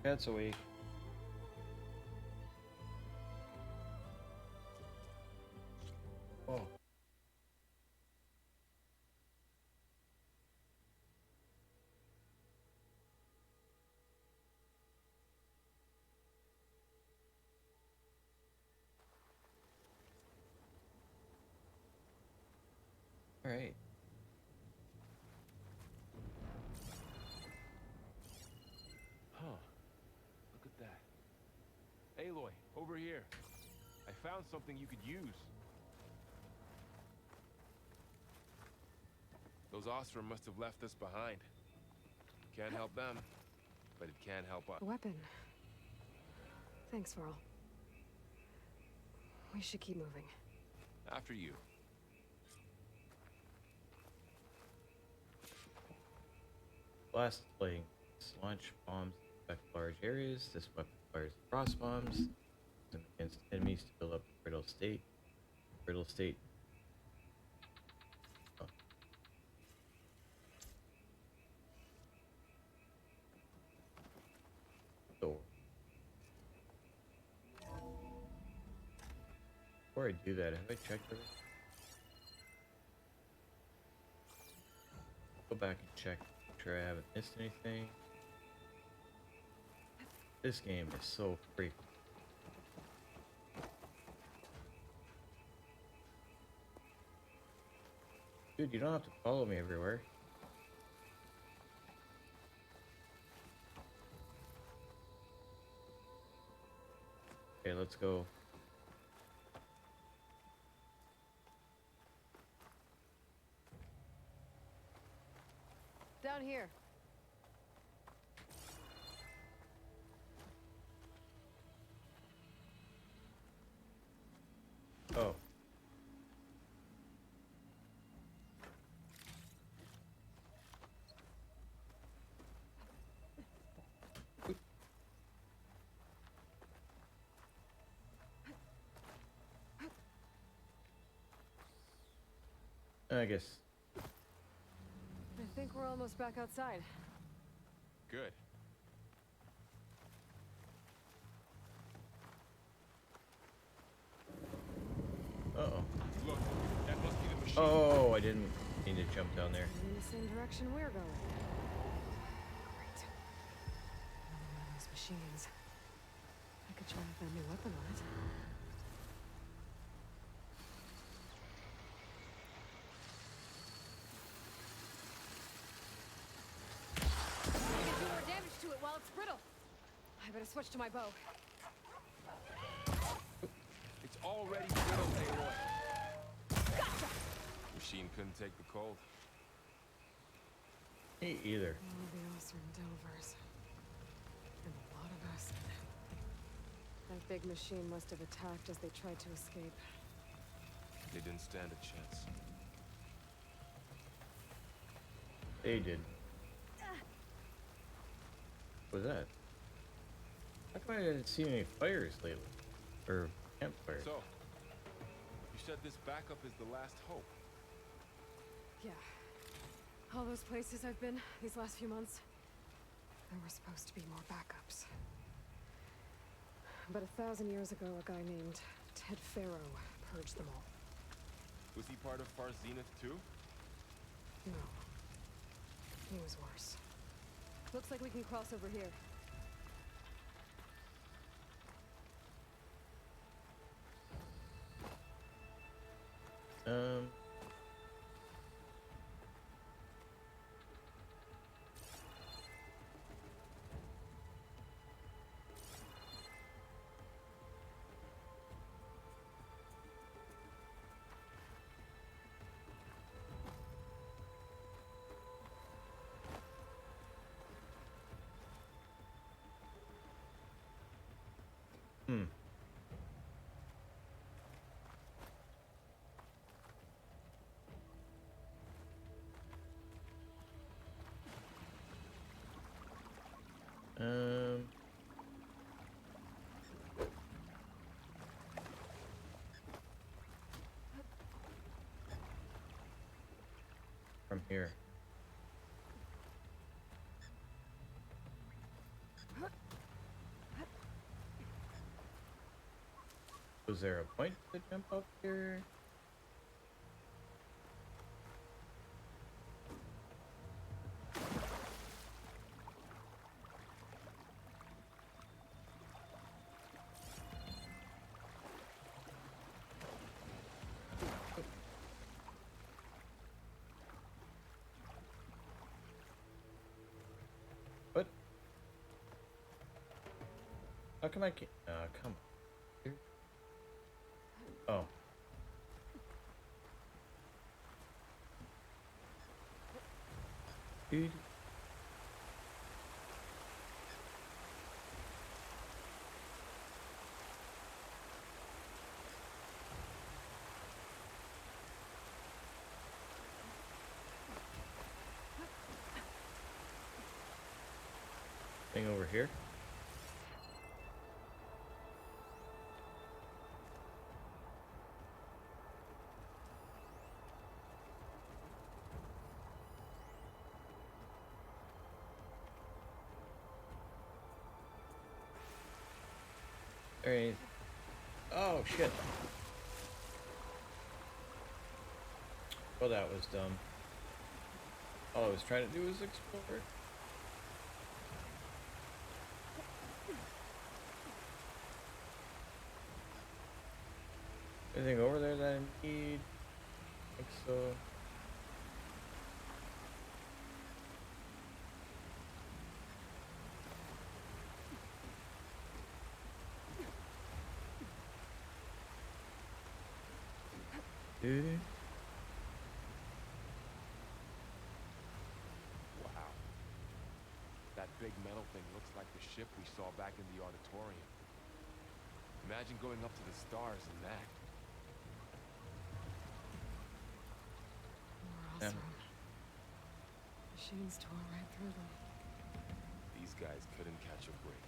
Cat's awake. Oh, all right. Huh. Look at that. Aloy, over here. I found something you could use. Those Ostrom must have left us behind. Can't help them, but it can help us. A weapon. Thanks, Varl. We should keep moving. After you. Blast plating. Launch bombs to affect large areas. This weapon fires cross bombs against enemies to build up a brittle state. Brittle state. Oh. So, before I do that, have I checked everything? Go back and check. Make sure I haven't missed anything. This game is so freaking. Dude, you don't have to follow me everywhere. Okay, let's go. Down here. Oh. I guess. I think we're almost back outside. Good. Uh-oh. Look, that must be the machine. Oh, I didn't mean to jump down there. In the same direction we're going. Great. Another one of those machines. I could try out that new weapon on it. I can do more damage to it while it's brittle. I better switch to my bow. It's already brittle, Aloy. Gotcha! Machine couldn't take the cold. Me either. All the Osram Delvers. And a lot of us. That big machine must have attacked as they tried to escape. They didn't stand a chance. They did. What was that? How come I didn't see any fires lately? Or campfires? So, you said this backup is the last hope. Yeah. All those places I've been these last few months, there were supposed to be more backups. But 1,000 years ago, a guy named Ted Faro purged them all. Was he part of Far Zenith too? No. He was worse. Looks like we can cross over here. Um. Hmm. Um. From here. Was there a point to jump up here? What? How come I can't? Come on. Here? Oh. Dude. Thing over here? There ain't. Oh shit. Well, that was dumb. All I was trying to do was explore. Anything over there that I need? I think so. Dude. Wow. That big metal thing looks like the ship we saw back in the auditorium. Imagine going up to the stars in that. More awesome. Machines tore right through them. These guys couldn't catch a break.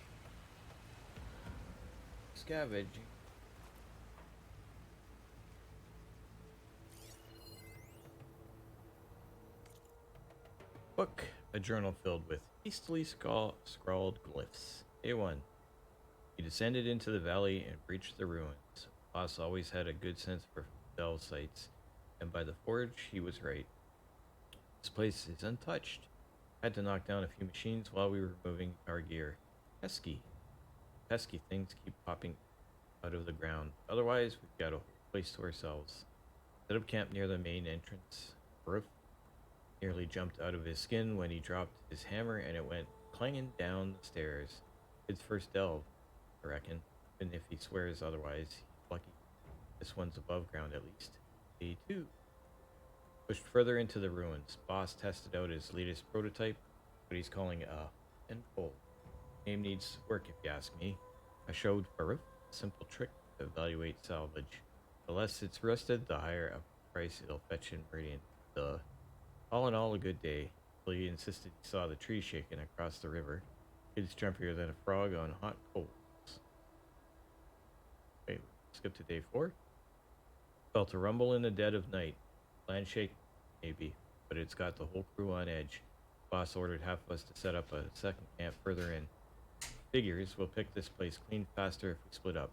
Scavenging. Book. A journal filled with hastily scrawled glyphs. A1. He descended into the valley and breached the ruins. Boss always had a good sense for delve sites, and by the forge, he was right. This place is untouched. Had to knock down a few machines while we were moving our gear. Pesky. Pesky things keep popping out of the ground. Otherwise, we've got a whole place to ourselves. Set up camp near the main entrance. Roof nearly jumped out of his skin when he dropped his hammer and it went clanging down the stairs. His first delve, I reckon. Even if he swears otherwise, he's lucky. This one's above ground at least. A2. Pushed further into the ruins. Boss tested out his latest prototype, what he's calling a Endpole. Name needs work if you ask me. I showed Baruch a simple trick to evaluate salvage. The less it's rusted, the higher a price it'll fetch in Meridian. All in all, a good day. Till he insisted he saw the tree shaking across the river. Kid's jumpier than a frog on hot coals. Wait, skip to day 4. Felt a rumble in the dead of night. Land shake, maybe, but it's got the whole crew on edge. Boss ordered half of us to set up a second camp further in. Figures, we'll pick this place clean faster if we split up.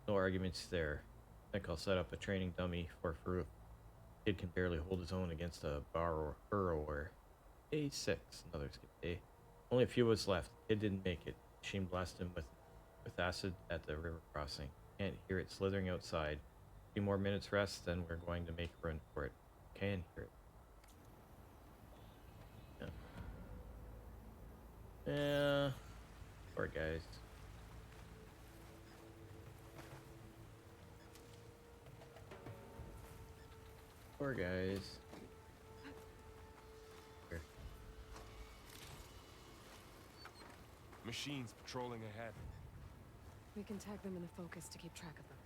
No arguments there. I think I'll set up a training dummy for Farouk. Kid can barely hold his own against a burrower. Day 6, another skip day. Only a few of us left. Kid didn't make it. Machine blasted him with acid at the river crossing. Can't hear it slithering outside. A few more minutes rest, then we're going to make a run for it. Can hear it. Yeah. Poor guys. Poor guys. Here. Machines patrolling ahead. We can tag them in the focus to keep track of them.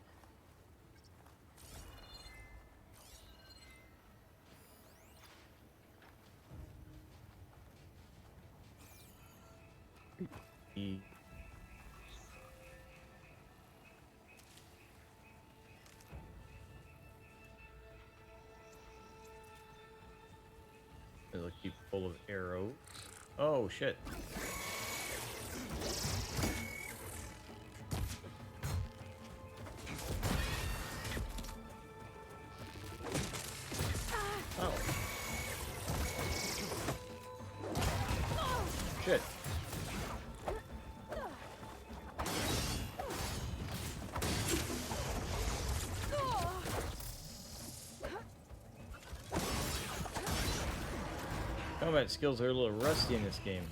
He It'll keep full of arrows. Oh shit. Combat skills are a little rusty in this game.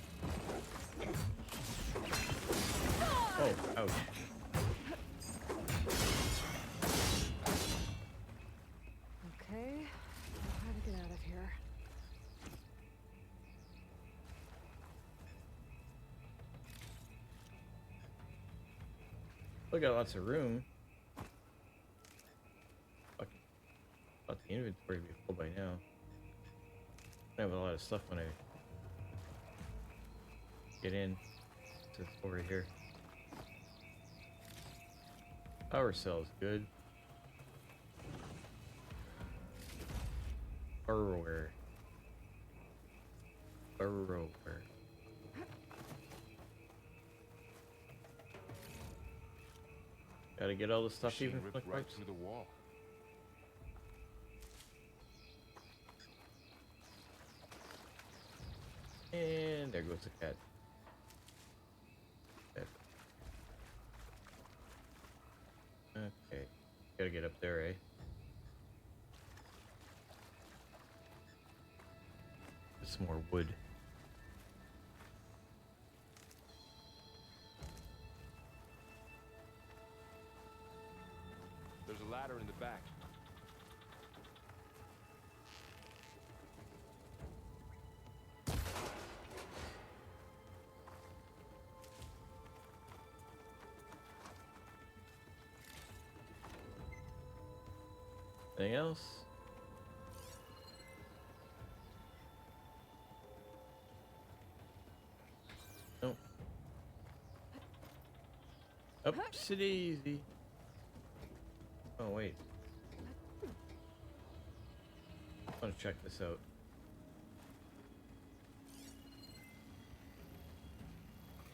Oh, ouch. Okay, know how to get out of here. We got lots of room. Fuck. Thought the inventory would be full by now. I have a lot of stuff when I get in to over here. Power cell is good. Burrower. Burrower. Gotta get all the stuff Machine even ripped like right parts. through the wall. And there goes the cat. Dead. Okay. Gotta get up there, eh? Some more wood. There's a ladder in the back. Anything else? Nope. Upsy daisy. Oh wait. I want to check this out.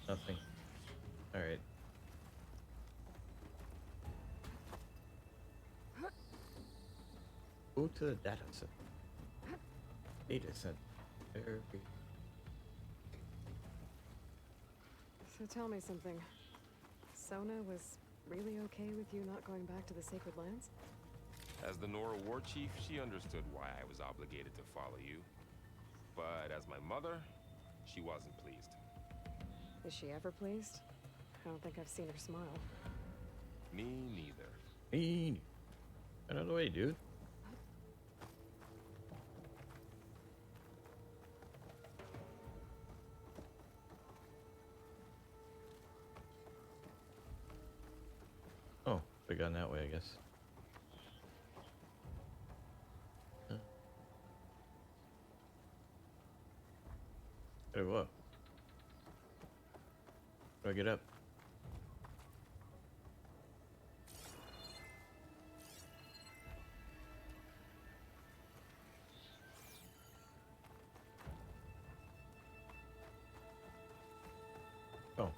Nothing. Alright. Go to the data center. Data center. There we go. So tell me something. Sona was really okay with you not going back to the Sacred Lands? As the Nora war chief, she understood why I was obligated to follow you. But as my mother, she wasn't pleased. Is she ever pleased? I don't think I've seen her smile. Me neither. Hey, another way, dude. Oh, we gone that way, I guess. Huh. Gotta go up. How do I get up? Oh.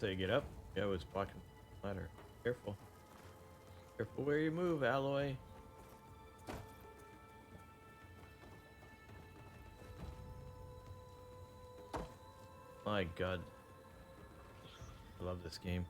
So you get up? Yeah, it was blocking the ladder. Careful. Careful where you move, Alloy. My god. I love this game.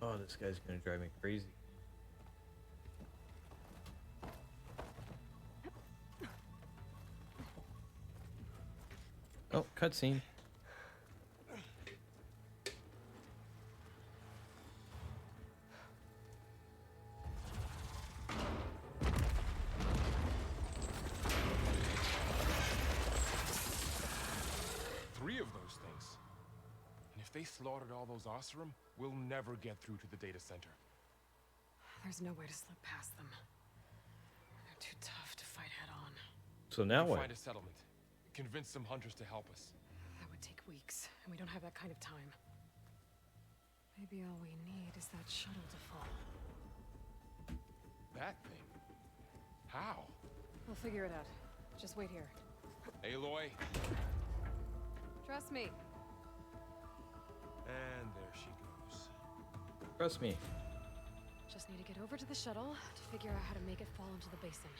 Oh, this guy's gonna drive me crazy. Oh, cutscene. Three of those things. And if they slaughtered all those Oseram, we'll never get through to the data center. There's no way to slip past them. They're too tough to fight head on. So now what? Find a settlement. Convince some hunters to help us. That would take weeks, and we don't have that kind of time. Maybe all we need is that shuttle to fall. That thing? How? We'll figure it out. Just wait here. Aloy, Trust me. And there she goes. Trust me. Just need to get over to the shuttle to figure out how to make it fall into the basin.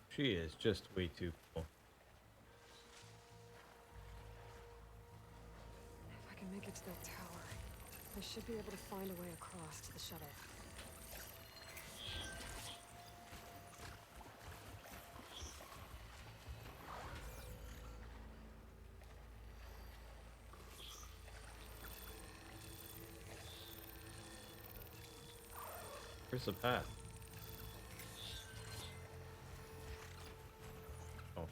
She is just way too cool. If I can make it to that tower, I should be able to find a way across to the shuttle. Where's the path? Oh.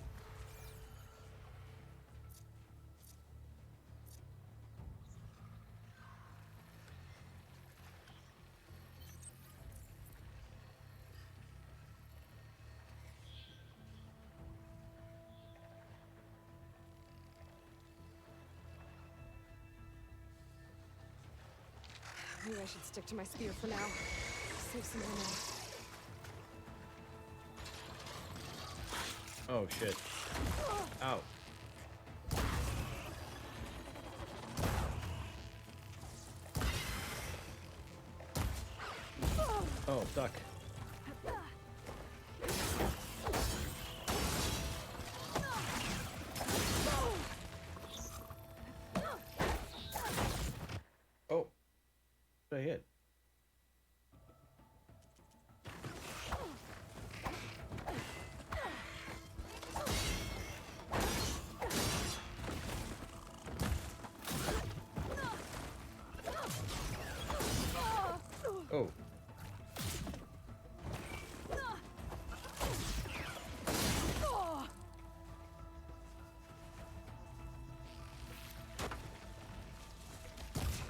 Maybe I should stick to my spear for now. Save some ammo. Oh shit. Ow. Oh, duck. Oh. What did I hit? Oh.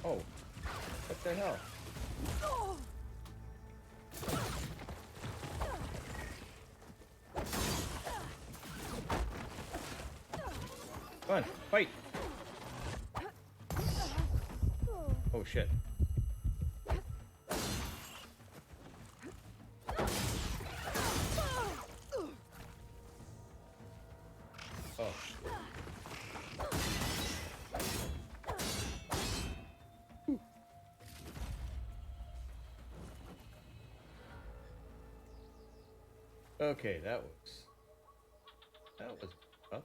Oh. What the hell? Come on, fight! Oh shit. Oh. Okay, that was up.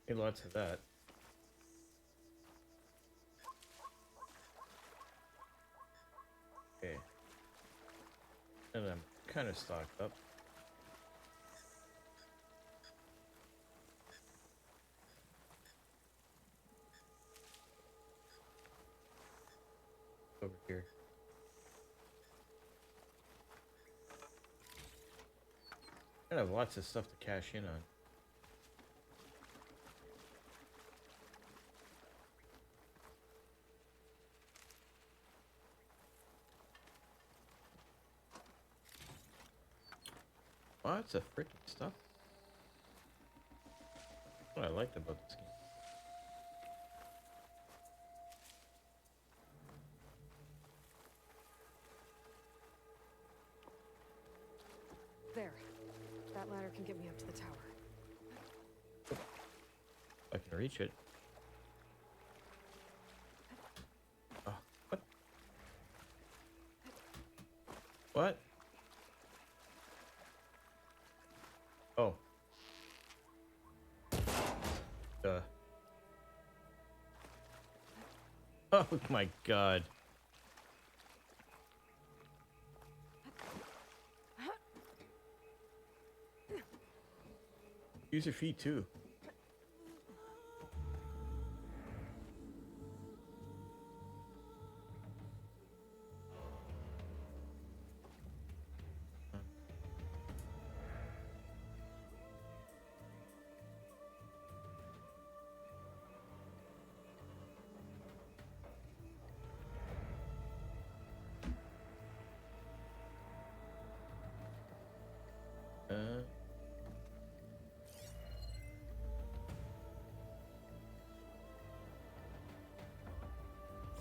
Hey, lots of that. Okay. And I'm kind of stocked up. Over here. I have lots of stuff to cash in on. Lots of freaking stuff. What I liked about this game. There. That ladder can get me up to the tower. I can reach it. Oh, what? What? Oh. Duh. Oh my god. Use your feet too.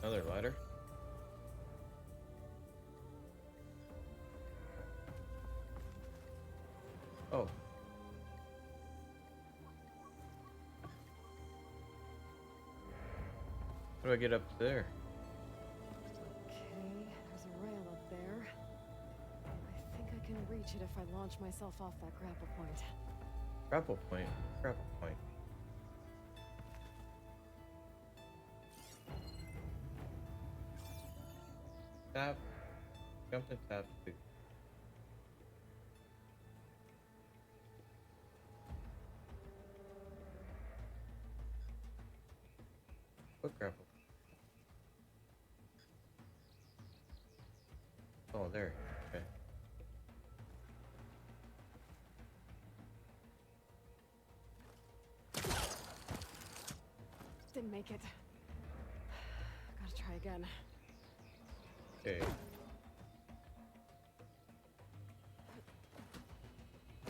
Another ladder. Oh. How do I get up there? Okay, there's a rail up there. I think I can reach it if I launch myself off that grapple point. Grapple point. Grapple point. Tap. Jump and tap. What grapple? Oh, there. Okay. Didn't make it. Gotta try again. Okay.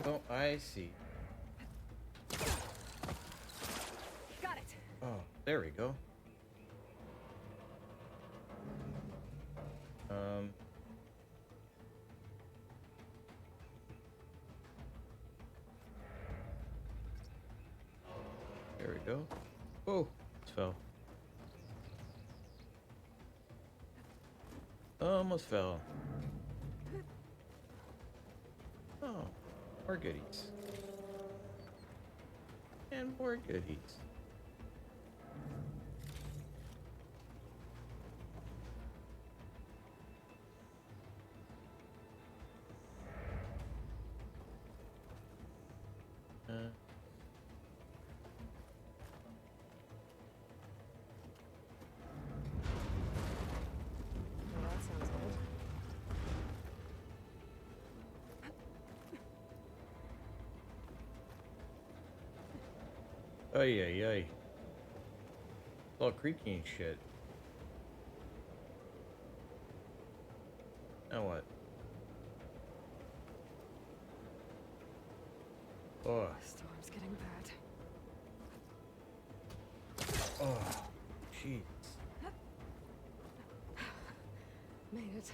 Oh, I see. Got it! Oh, there we go. There we go. Oh, just fell. Almost fell. Oh, more goodies. And more goodies. Well, that sounds good. Ay, ay, ay. It's all creaky and shit. Now what? Oh, Storm's getting bad. oh, jeez. Made it.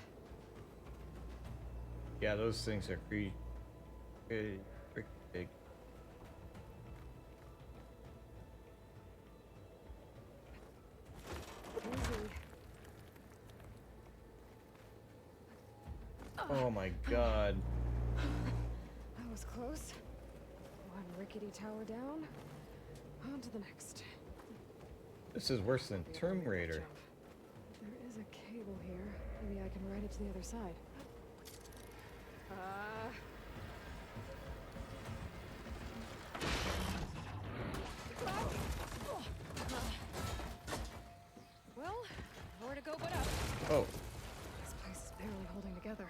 Yeah, those things are pretty big. Easy. Oh my god. That was close. One rickety tower down. On to the next. This is worse than Be a Tomb big Raider. jump. There is a cable here. Maybe I can ride it to the other side. Well, nowhere to go but up. Oh, This place is barely holding together.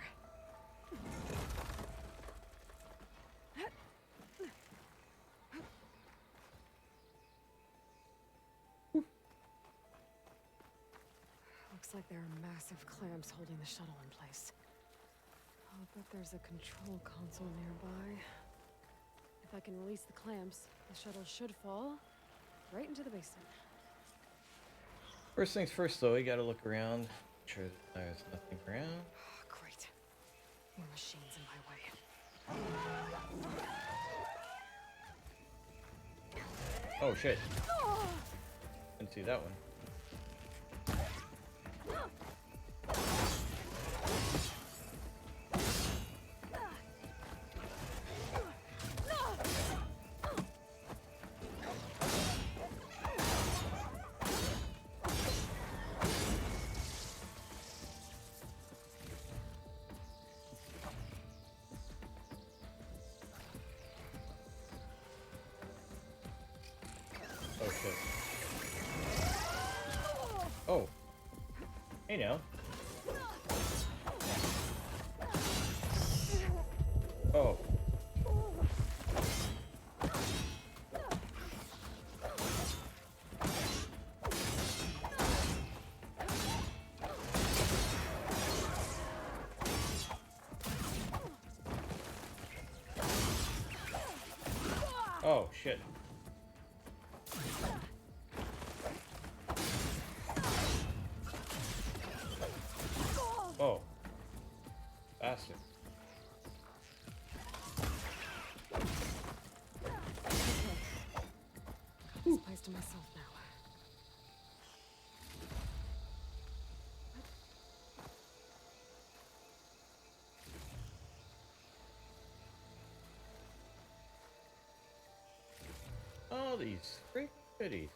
Looks like there are massive clamps holding the shuttle in place. I'll bet there's a control console nearby. If I can release the clamps, the shuttle should fall right into the basement. first things first though, we gotta look around. Make sure that there's nothing around. Great. More machines in my way. Oh shit. Didn't see that one. Oh shit. Oh. Hey now. Oh. Oh shit. to myself now. All these great goodies.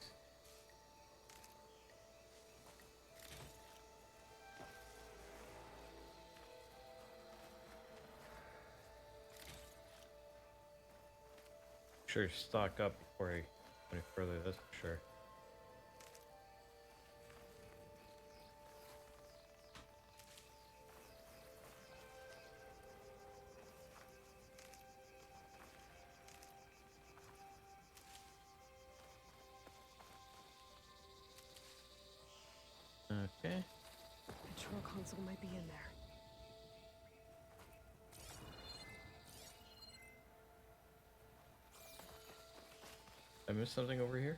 Sure, stock up before I go any further, that's for sure. Okay. Control console might be in there. I missed something over here?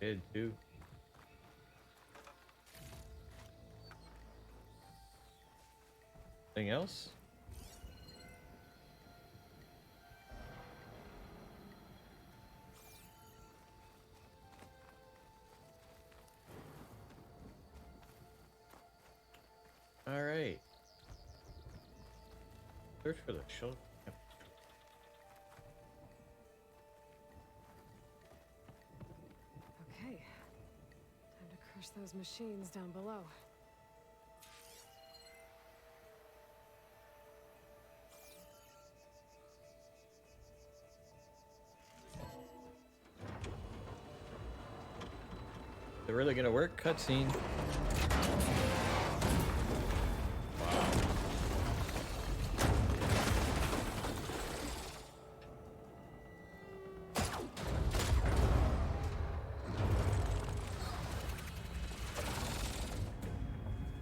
Did too. Anything else? All right. Search for the shelter. Okay. Time to crush those machines down below. They're really gonna work? Cutscene.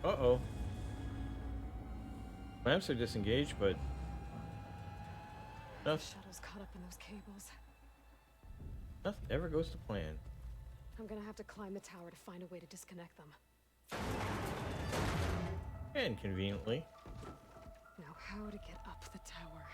Uh-oh. Lamps are disengaged, but The nothing shuttle's caught up in those cables. ever goes to plan. I'm gonna have to climb the tower to find a way to disconnect them. And conveniently. Now, how to get up the tower?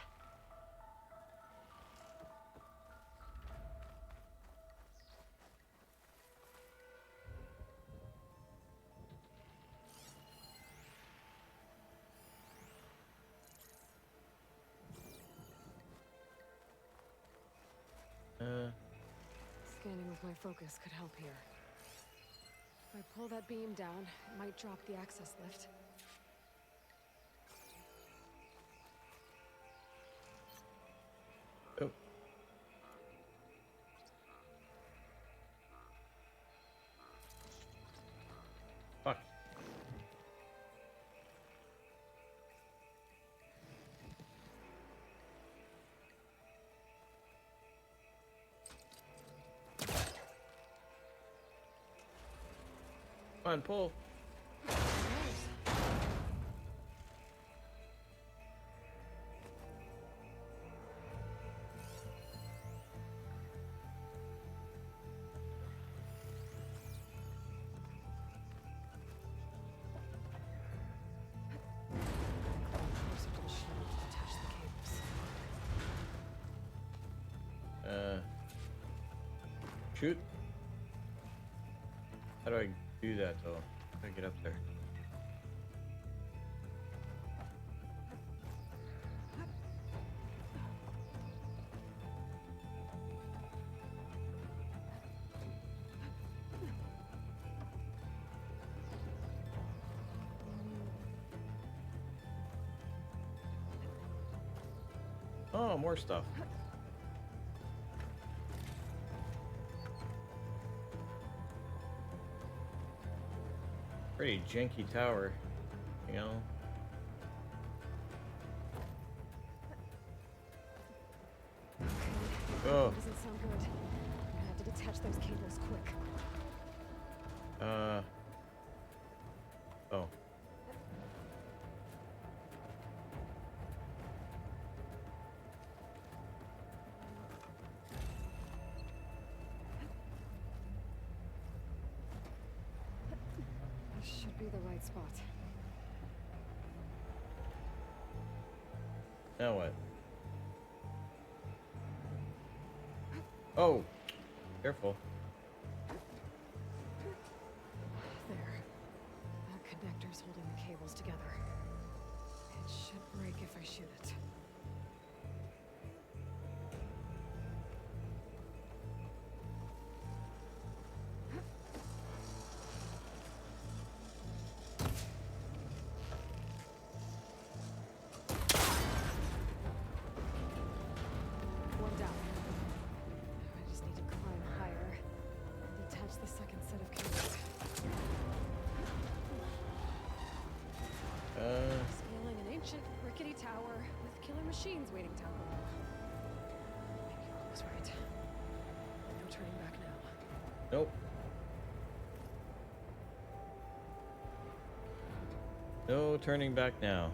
Scanning with my focus could help here. If I pull that beam down, it might drop the access lift. Oh. Fuck. Come on, pull. Closer to the shuttle to detach the cables. Shoot. How do I do that though? How do I get up there? Oh, more stuff. Pretty janky tower, you know. Oh, Doesn't sound good. I'm gonna have to detach those cables quick. oh. be the right spot. Now what? Oh, careful. There. That connector's holding the cables together. It should break if I shoot it. One down. I just need to climb higher and detach the second set of cables. Scaling an ancient, rickety tower with killer machines waiting down below. Maybe I was right. No turning back now. Nope. No turning back now.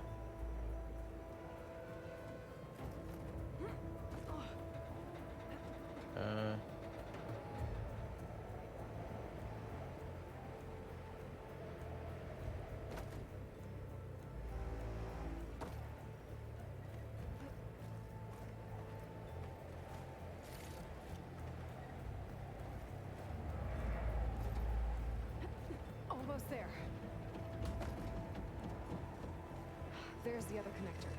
Almost there. There's the other connector.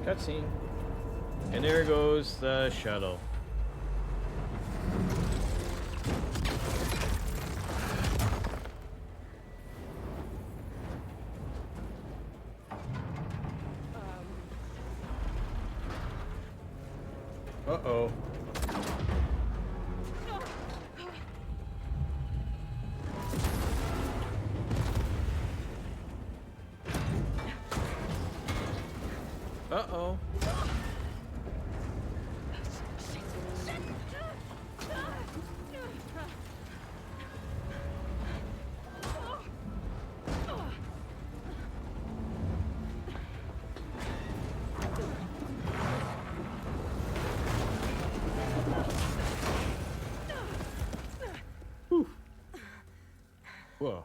Cutscene. And there goes the shuttle. Uh-oh. Uh-oh. Whoa.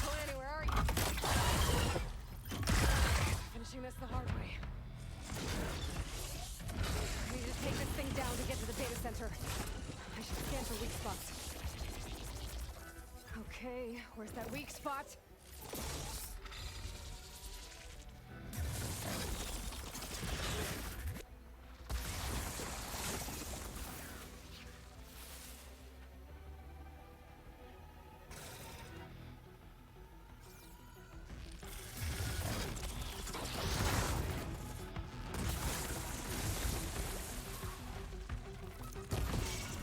Lanny, where are you? Finishing this the hard way. I need to take this thing down to get to the data center. I should scan for weak spots. Okay, where's that weak spot?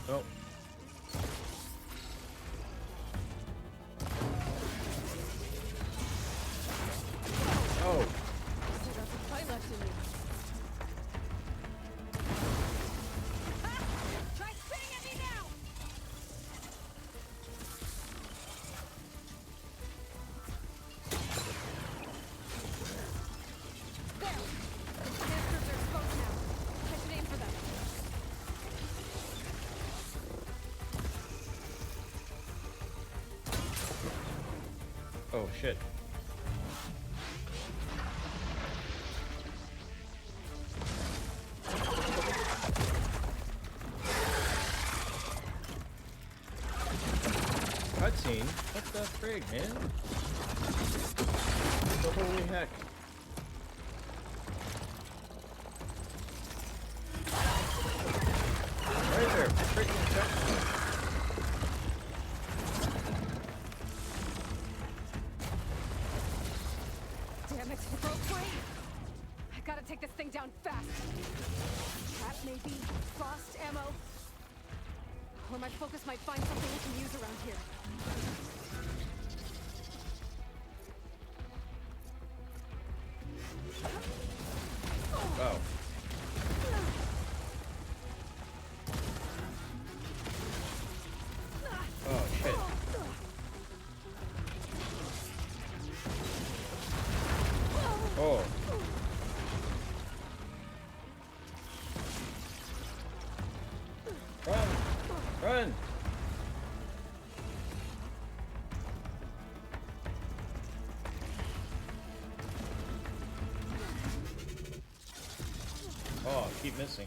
Oh. Oh. Still got some fight left in me. Ah! Try spitting at me now! There! The canisters are exposed now. I should aim for them. Oh, shit. Cutscene? What the frig, man? What the holy heck? Right there, freaking cutscene. Damn it, it broke free! I gotta take this thing down fast. Trap maybe? Frost ammo? Or my focus might find something we can use around here. Oh. Oh, shit. Oh. keep missing.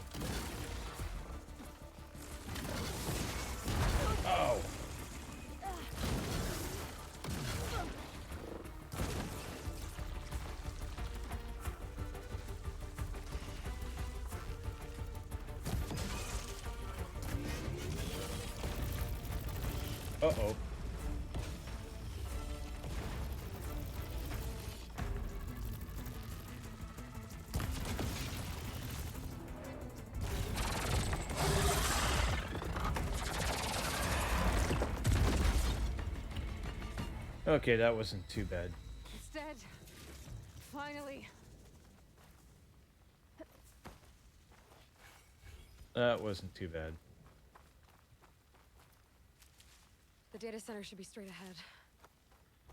Oh! Uh-oh. Okay, that wasn't too bad. It's dead. Finally. That wasn't too bad. The data center should be straight ahead.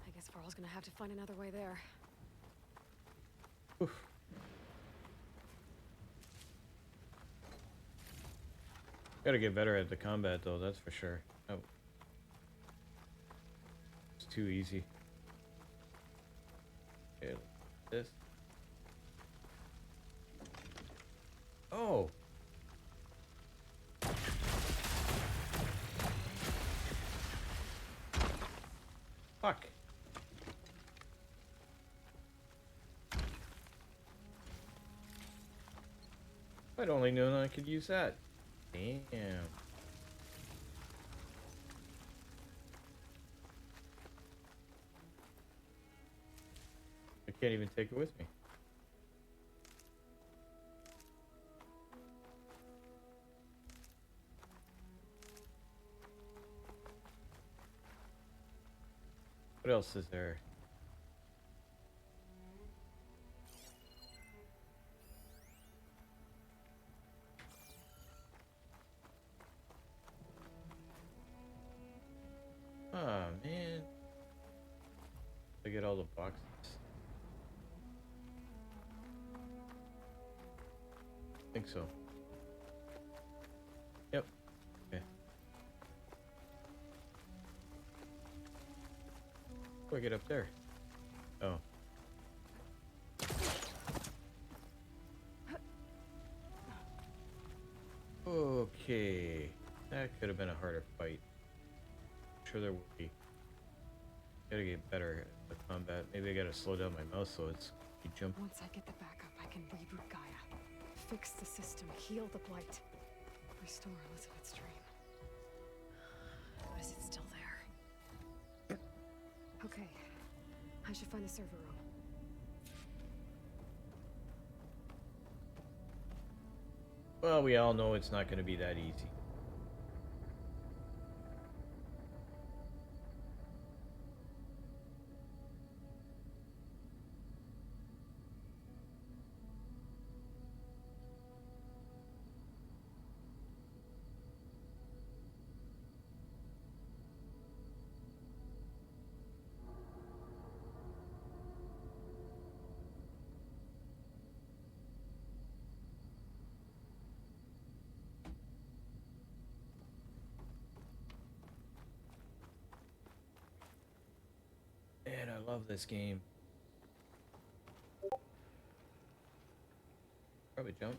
I guess Varl's gonna have to find another way there. Oof. Gotta get better at the combat, though, that's for sure. Oh. It's too easy. Okay, this. Oh! Fuck. I'd only known I could use that. Damn. I can't even take it with me. What else is there? Oh man. I get all the boxes. I think so. Yep. Okay. How do I get up there? Oh. Okay. That could have been a harder fight. I'm sure there would be. Gotta get better at the combat. Maybe I gotta slow down my mouse so it's you jump. Once I get the backup, I can reboot Gaia. Fix the system, heal the blight. Restore Elizabeth's dream. But is it still there? Okay. I should find the server room. Well, we all know it's not gonna be that easy. Man, I love this game. Probably jump.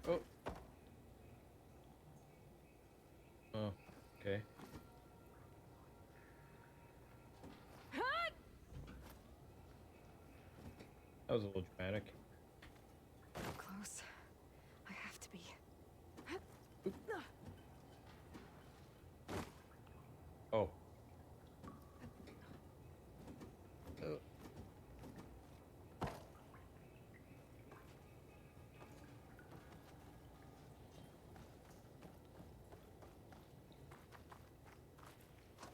Oh. Oh, okay. That was a little dramatic. Close. I have to be. Oh. Oh.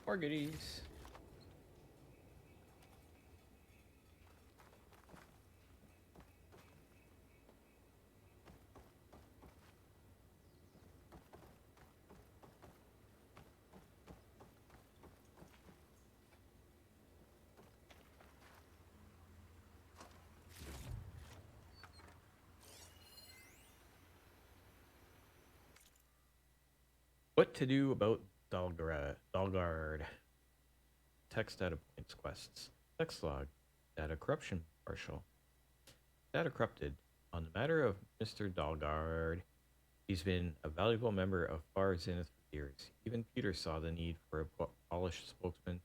Margaritas. What to do about Dalgard? Text data points quests. Text log. Data corruption partial. Data corrupted. On the matter of Mr. Dalgard, he's been a valuable member of Far Zenith for years. Even Peter saw the need for a polished spokesman to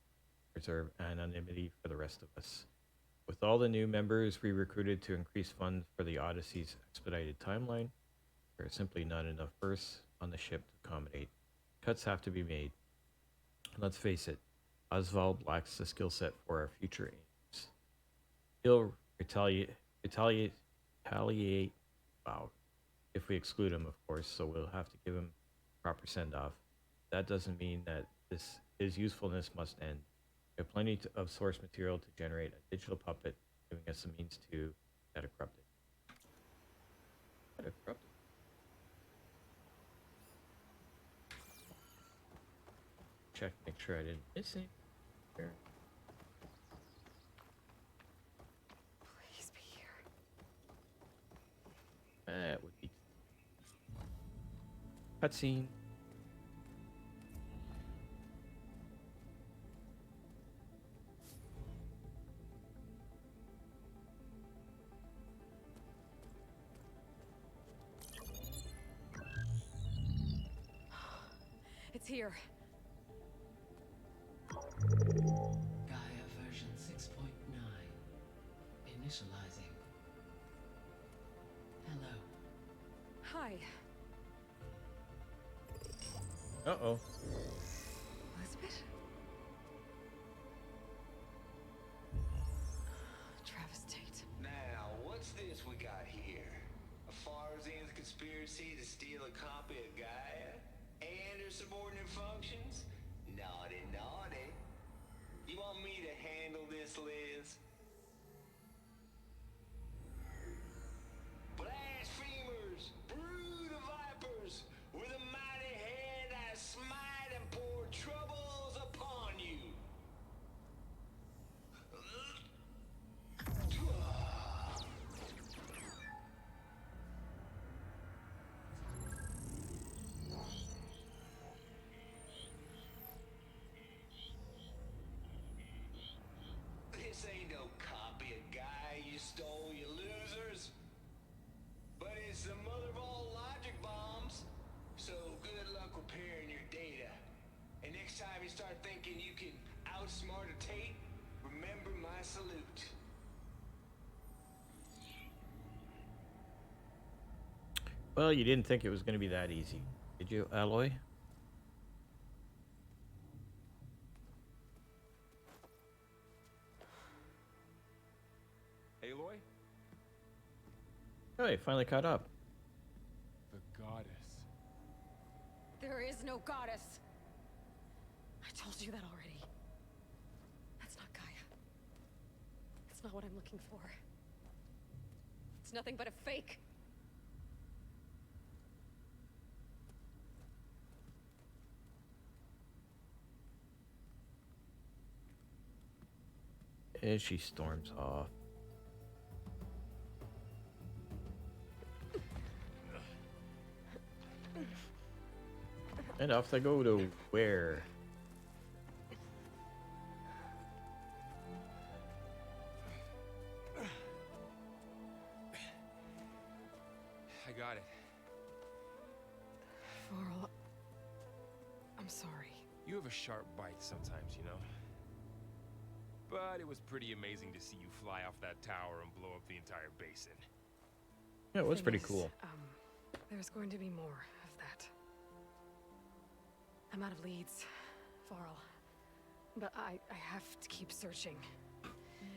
preserve anonymity for the rest of us. With all the new members we recruited to increase funds for the Odyssey's expedited timeline, there are simply not enough berths on the ship to accommodate. Cuts have to be made. Let's face it, Oswald lacks the skill set for our future aims. He'll retaliate, wow, if we exclude him, of course, so we'll have to give him proper send-off. That doesn't mean that his usefulness must end. We have plenty of source material to generate a digital puppet, giving us the means to Data Corrupted. Data Corrupted. Check, make sure I didn't miss anything here. Please be here. That would be cutscene. It's here. Gaia version 6.9. Initializing. Hello. Hi. Uh-oh. Elizabeth? Travis Tate. Now, what's this we got here? A Farzian's conspiracy to steal a copy of Gaia? And her subordinate functions? Naughty, naughty. You want me to handle this, Liz? Blasphemers! Brood of vipers! With a mighty hand I smite and pour troubles upon you! This ain't no copy of Gaia you stole, you losers. But it's the mother of all logic bombs. So good luck repairing your data. And next time you start thinking you can outsmart a Tate, remember my salute. Well, you didn't think it was going to be that easy, did you, Alloy? Aloy? Oh, you finally caught up. The goddess. There is no goddess. I told you that already. That's not Gaia. It's not what I'm looking for. It's nothing but a fake. And she storms off. And off they go to where? I got it. Varl, I'm sorry. You have a sharp bite sometimes, you know? But it was pretty amazing to see you fly off that tower and blow up the entire basin. Yeah, it was Thing pretty is, cool. There's going to be more of that. I'm out of leads, Varl. But I have to keep searching.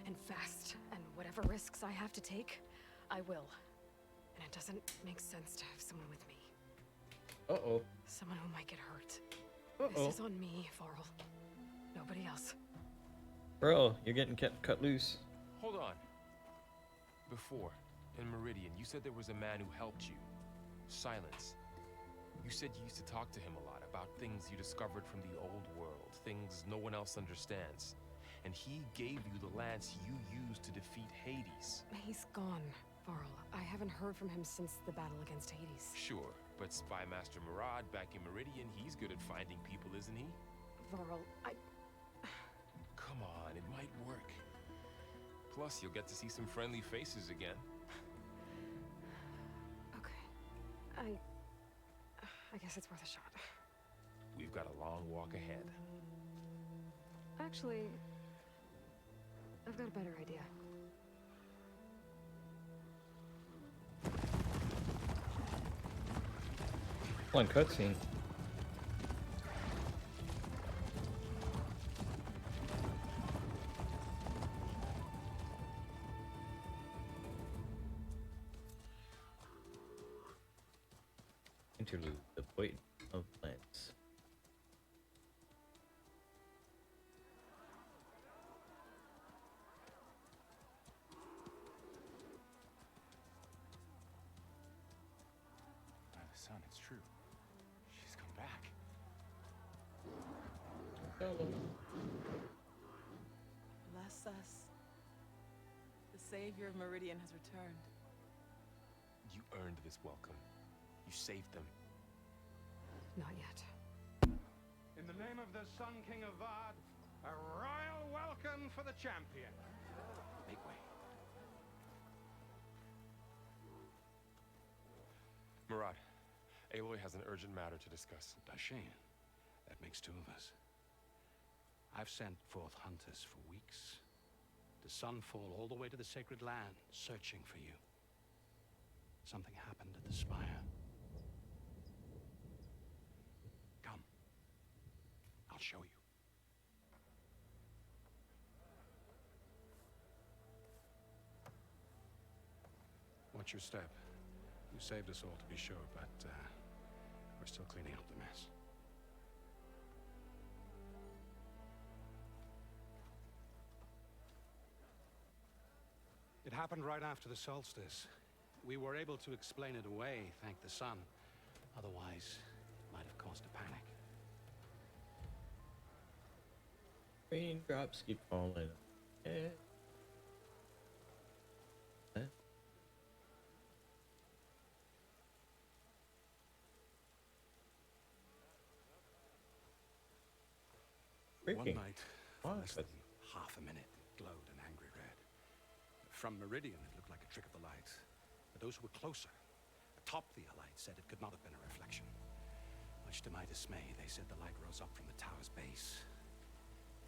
And fast. And whatever risks I have to take, I will. And it doesn't make sense to have someone with me. Uh-oh. Someone who might get hurt. Uh-oh. This is on me, Varl. Nobody else. Bro, you're getting cut loose. Hold on. Before, in Meridian, you said there was a man who helped you. Silence. You said you used to talk to him a lot about things you discovered from the old world, things no one else understands. And he gave you the lance you used to defeat Hades. He's gone, Varl. I haven't heard from him since the battle against Hades. Sure, But Spy Master Murad back in Meridian, he's good at finding people, isn't he? Varl, Come on, it might work. Plus, you'll get to see some friendly faces again. okay. I guess it's worth a shot. We've got a long walk ahead. Actually, I've got a better idea. One cutscene. Interlude: The Point of Lens. Son, it's true. She's come back. Bless us. The savior of Meridian has returned. You earned this welcome. You saved them. Not yet. In the name of the Sun King of Vard, a royal welcome for the champion. Make way. Murad, Aloy has an urgent matter to discuss. Dashane, that makes two of us. I've sent forth hunters for weeks. To Sunfall all the way to the Sacred Land, searching for you. Something happened at the Spire. Come. I'll show you. Watch your step. You saved us all, to be sure, but we're still cleaning up the mess. It happened right after the solstice. We were able to explain it away, thank the sun. Otherwise, it might have caused a panic. Raindrops keep falling. Huh? One Freaking night, Wow, for less than that's- half a minute, it glowed an angry red. From Meridian, it looked like a trick of the light. But those who were closer, atop the light, said it could not have been a reflection. Much to my dismay, they said the light rose up from the tower's base.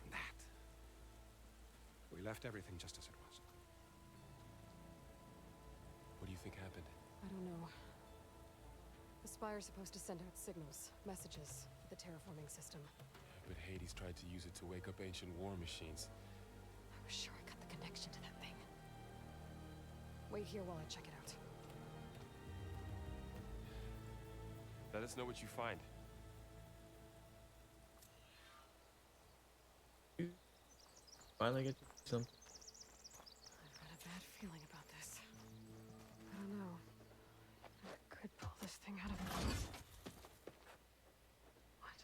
From that. We left everything just as it was. What do you think happened? I don't know. The Spire's supposed to send out signals, messages, for the terraforming system. But Hades tried to use it to wake up ancient war machines. I was sure I got the connection to that thing. Wait here while I check it out. Let us know what you find. Finally get to do something. I've got a bad feeling about this. I don't know. I could pull this thing out of my... What?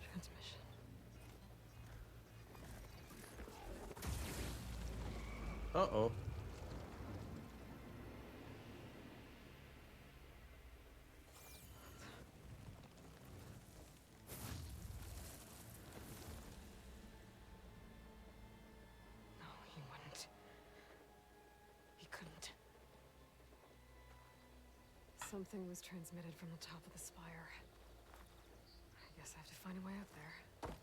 Transmission. Uh-oh. No, he wouldn't. He couldn't. Something was transmitted from the top of the spire. I guess I have to find a way up there.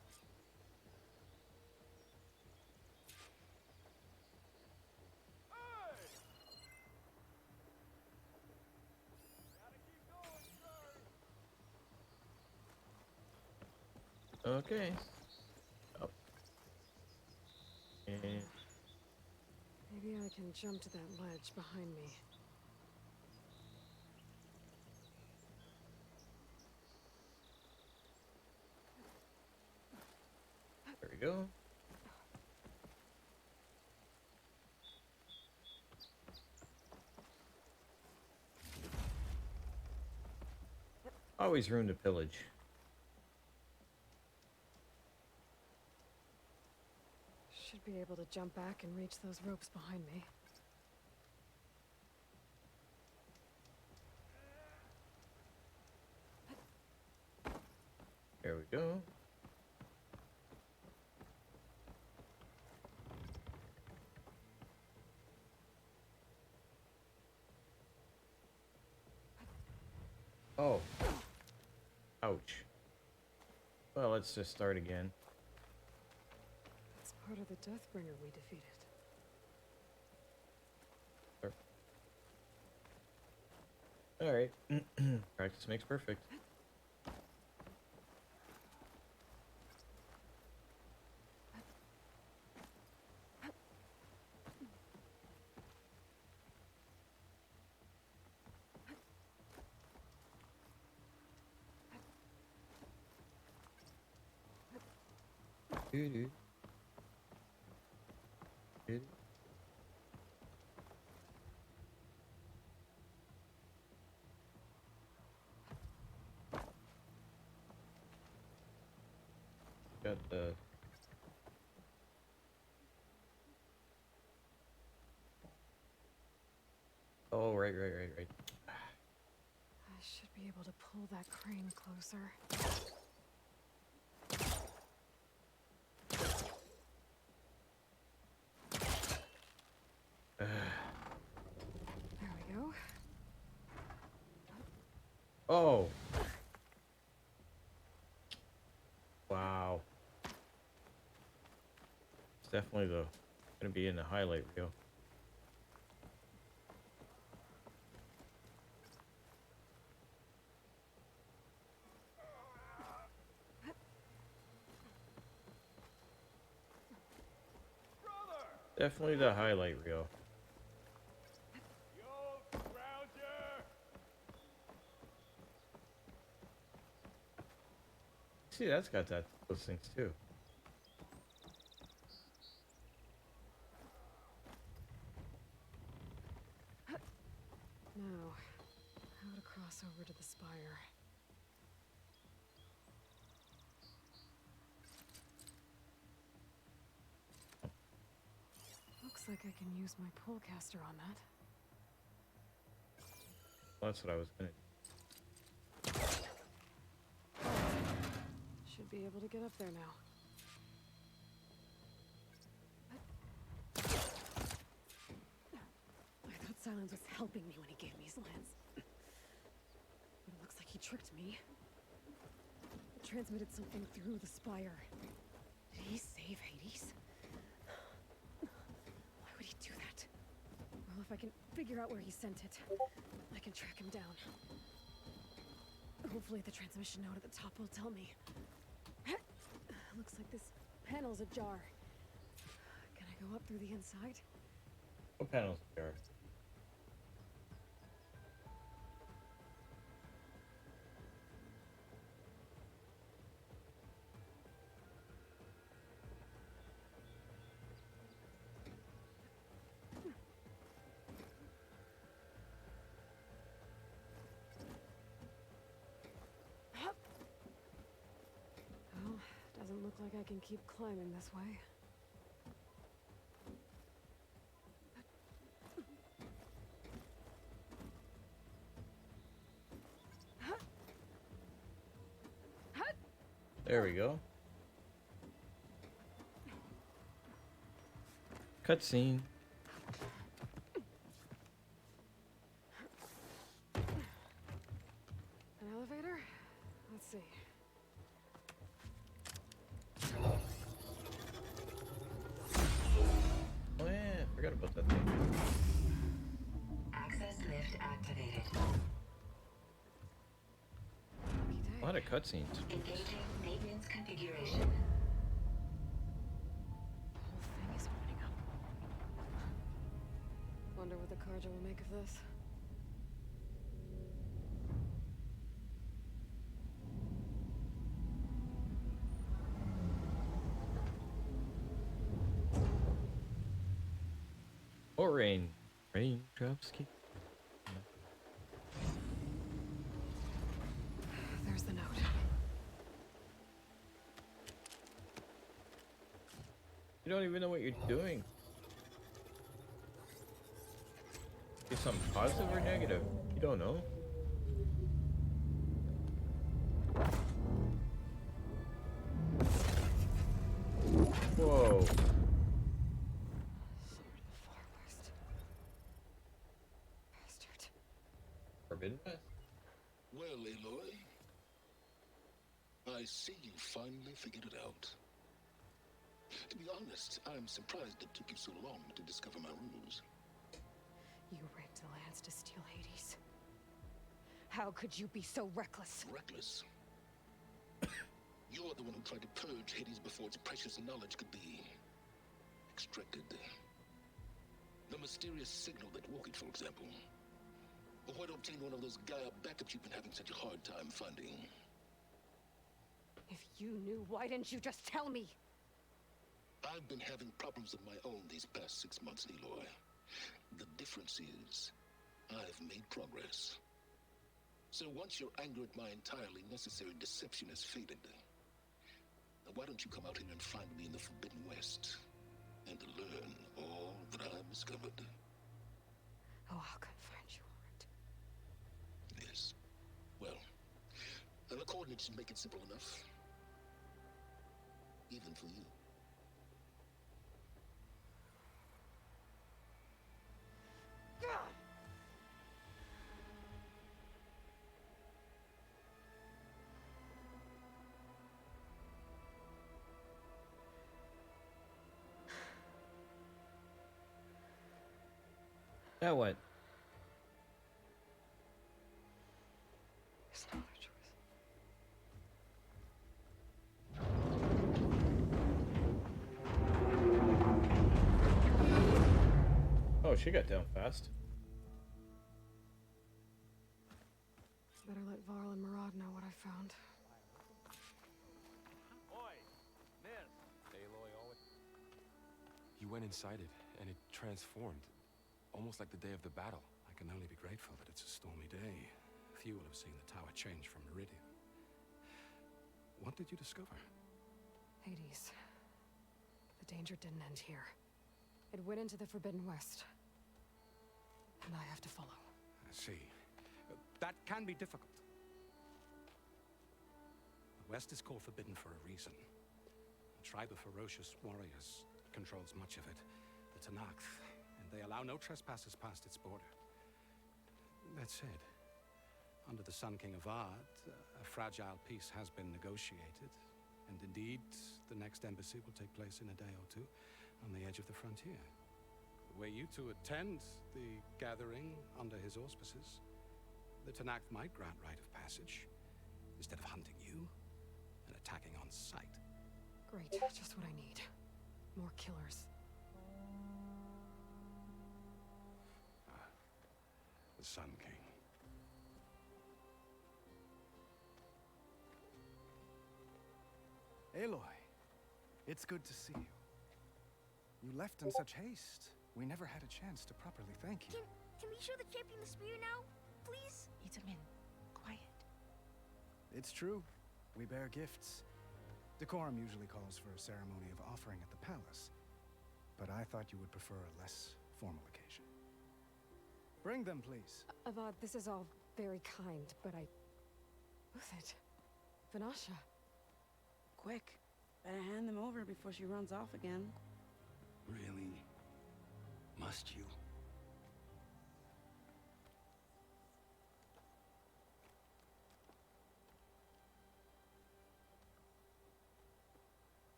Okay. Up. And Maybe I can jump to that ledge behind me. there we go. Always room to pillage. Should be able to jump back and reach those ropes behind me. There we go. Oh. Ouch. Well, let's just start again. It's part of the Deathbringer we defeated. Alright. Practice makes perfect. Doo-doo. Doo-doo. Got the oh, right. I should be able to pull that crane closer. There we go. Oh. Wow. It's definitely gonna be in the highlight reel. Definitely the highlight reel. See, that's got those things too. Now, how to cross over to the spire. Looks like I can use my pullcaster on that. Well, that's what I was gonna do. Should be able to get up there now. I thought Silence was helping me when he gave me his lance. But it looks like he tricked me. It transmitted something through the spire. Did he save Hades? Why would he do that? Well, if I can figure out where he sent it, I can track him down. Hopefully the transmission note at the top will tell me. Looks like this panel's ajar. Can I go up through the inside? What panels are? Well, doesn't look like I can keep climbing this way. There we go. Cutscene. An elevator? Let's see. Oh yeah, forgot about that thing. Access lift activated. Lucky day. A lot of cutscenes. Engaging maintenance configuration. The whole thing is opening up. Wonder what the Carja will make of this. Or raindrops keep. the note. You don't even know what you're doing. Is something positive or negative? You don't know. Whoa. Sword of the Far West. Bastard. Forbidden West. Well, Aloy, I see you finally figured it out. To be honest, I'm surprised it took you so long to discover my ruse. You rigged the lands to steal Hades. How could you be so reckless? Reckless? You're the one who tried to purge Hades before its precious knowledge could be extracted. The mysterious signal that woke it, for example. Or why to obtain one of those Gaia backups you've been having such a hard time finding. If you knew, why didn't you just tell me? I've been having problems of my own these past 6 months, Aloy. The difference is, I've made progress. So once your anger at my entirely necessary deception has faded, why don't you come out here and find me in the Forbidden West, and learn all that I've discovered? Oh, how confined you aren't. Yes. Well, the coordinates should make it simple enough. Even for you. Now what? There's no other choice. Oh, she got down fast. Better let Varl and Murad know what I found. You went inside it, and it transformed. Almost like the day of the battle. I can only be grateful that it's a stormy day. Few will have seen the tower change from Meridian. What did you discover? Hades. The danger didn't end here. It went into the Forbidden West. And I have to follow. I see. That can be difficult. The West is called Forbidden for a reason. A tribe of ferocious warriors controls much of it. The Tenakth. And they allow no trespassers past its border. That said, under the Sun King of Ard, a fragile peace has been negotiated. And indeed, the next embassy will take place in a day or two on the edge of the frontier. Were you to attend the gathering under his auspices, the Tenakth might grant right of passage, instead of hunting you and attacking on sight. Great, just what I need. More killers. The Sun King. Aloy, it's good to see you. You left in such haste. We never had a chance to properly thank you. Can we show the champion the spear now, please? Itamin, quiet. It's true. We bear gifts. Decorum usually calls for a ceremony of offering at the palace. But I thought you would prefer a less formal occasion. Bring them, please. Avad, this is all very kind, but I... Uthid. Vanasha. Quick. Better hand them over before she runs off again. Really? Must you?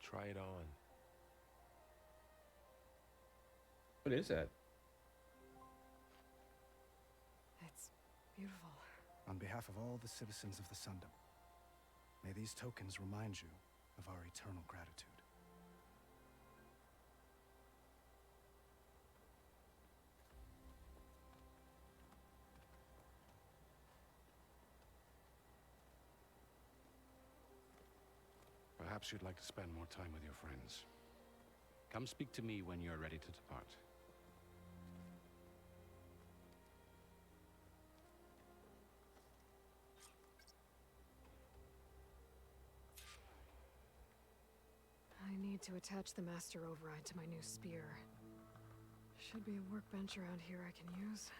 Try it on. What is that? It's beautiful. On behalf of all the citizens of the Sundom, may these tokens remind you of our eternal gratitude. Perhaps you'd like to spend more time with your friends. Come speak to me when you're ready to depart. to attach the Master Override to my new spear. Should be a workbench around here I can use.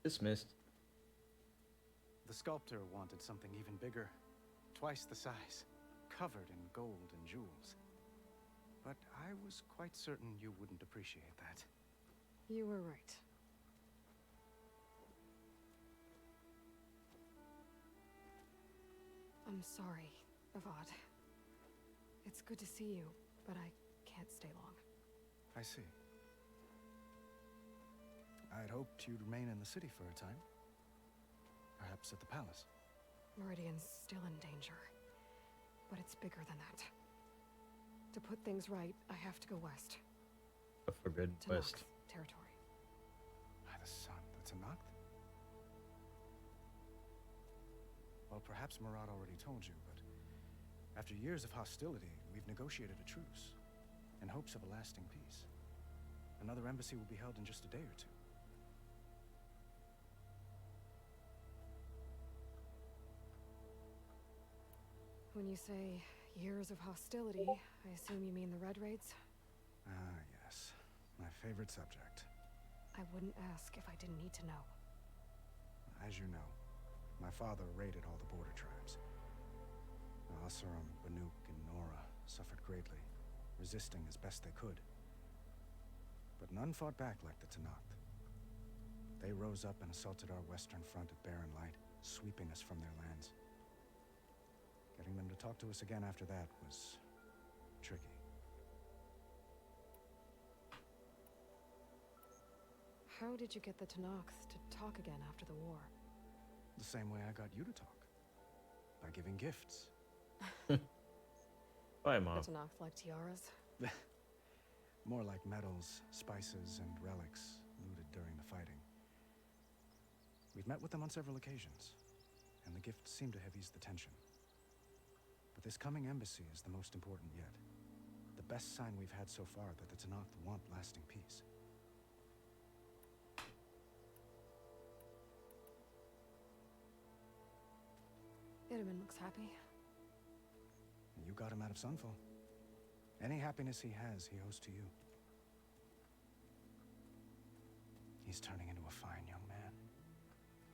Dismissed. The sculptor wanted something even bigger, twice the size, covered in gold and jewels. But I was quite certain you wouldn't appreciate that. You were right. I'm sorry, Avad. It's good to see you, but I can't stay long. I see. I'd hoped you'd remain in the city for a time. Perhaps at the palace. Meridian's still in danger. But it's bigger than that. To put things right, I have to go west. A forbidden To west. Nox territory. By the sun, that's a Noct? Well, perhaps Murad already told you, but after years of hostility, we've negotiated a truce in hopes of a lasting peace. Another embassy will be held in just a day or two. When you say years of hostility, I assume you mean the Red Raids? Ah, yes. My favorite subject. I wouldn't ask if I didn't need to know. As you know, my father raided all the border tribes. The Asuram, Banuk, and Nora suffered greatly, resisting as best they could. But none fought back like the Tenakth. They rose up and assaulted our western front at Barren Light, sweeping us from their lands. Getting them to talk to us again after that was tricky. How did you get the Tenakth to talk again after the war? The same way I got you to talk. By giving gifts. Bye, Mom. The Tenakth like tiaras? More like medals, spices, and relics looted during the fighting. We've met with them on several occasions, and the gifts seem to have eased the tension. But this coming embassy is the most important yet. The best sign we've had so far that the Tenakth want lasting peace. Itamen looks happy. You got him out of Sunfall. Any happiness he has, he owes to you. He's turning into a fine young man,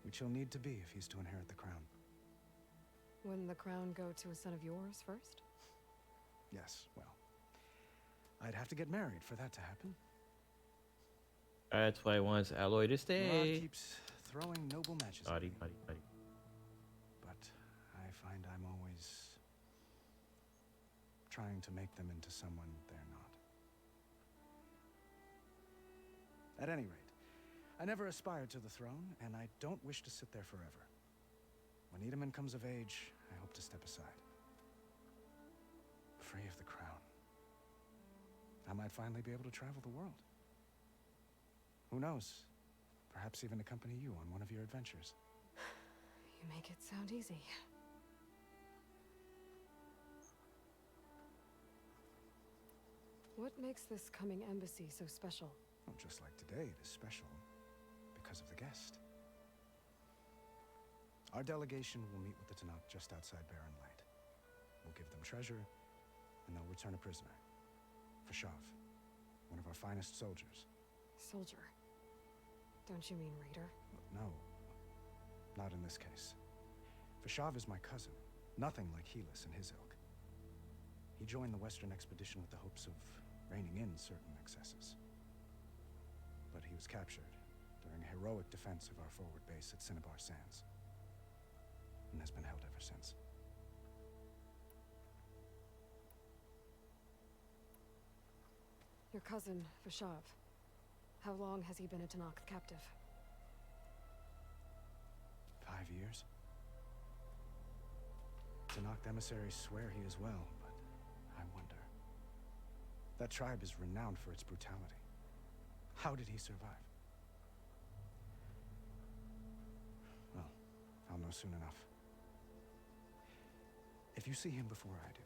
which he'll need to be if he's to inherit the crown. Wouldn't the crown go to a son of yours first? Yes, well, I'd have to get married for that to happen. That's why I want Alloy to Murad stay. keeps throwing noble matches at Body, me, body, body. but I find I'm always trying to make them into someone they're not. At any rate, I never aspired to the throne, and I don't wish to sit there forever. When Itamen comes of age, I hope to step aside. Free of the crown. I might finally be able to travel the world. Who knows? Perhaps even accompany you on one of your adventures. You make it sound easy. What makes this coming embassy so special? Well, just like today, it is special because of the guest. Our delegation will meet with the Tenakth just outside Barren Light. We'll give them treasure, and they'll return a prisoner. Fashav, one of our finest soldiers. Soldier? Don't you mean raider? No, not in this case. Fashav is my cousin, nothing like Helis and his ilk. He joined the Western expedition with the hopes of reining in certain excesses. But he was captured during a heroic defense of our forward base at Cinnabar Sands, and has been held ever since. Your cousin, Fashav. How long has he been a Tenakth captive? 5 years. Tenakth emissaries swear he is well, but I wonder. That tribe is renowned for its brutality. How did he survive? Well, I'll know soon enough. If you see him before I do,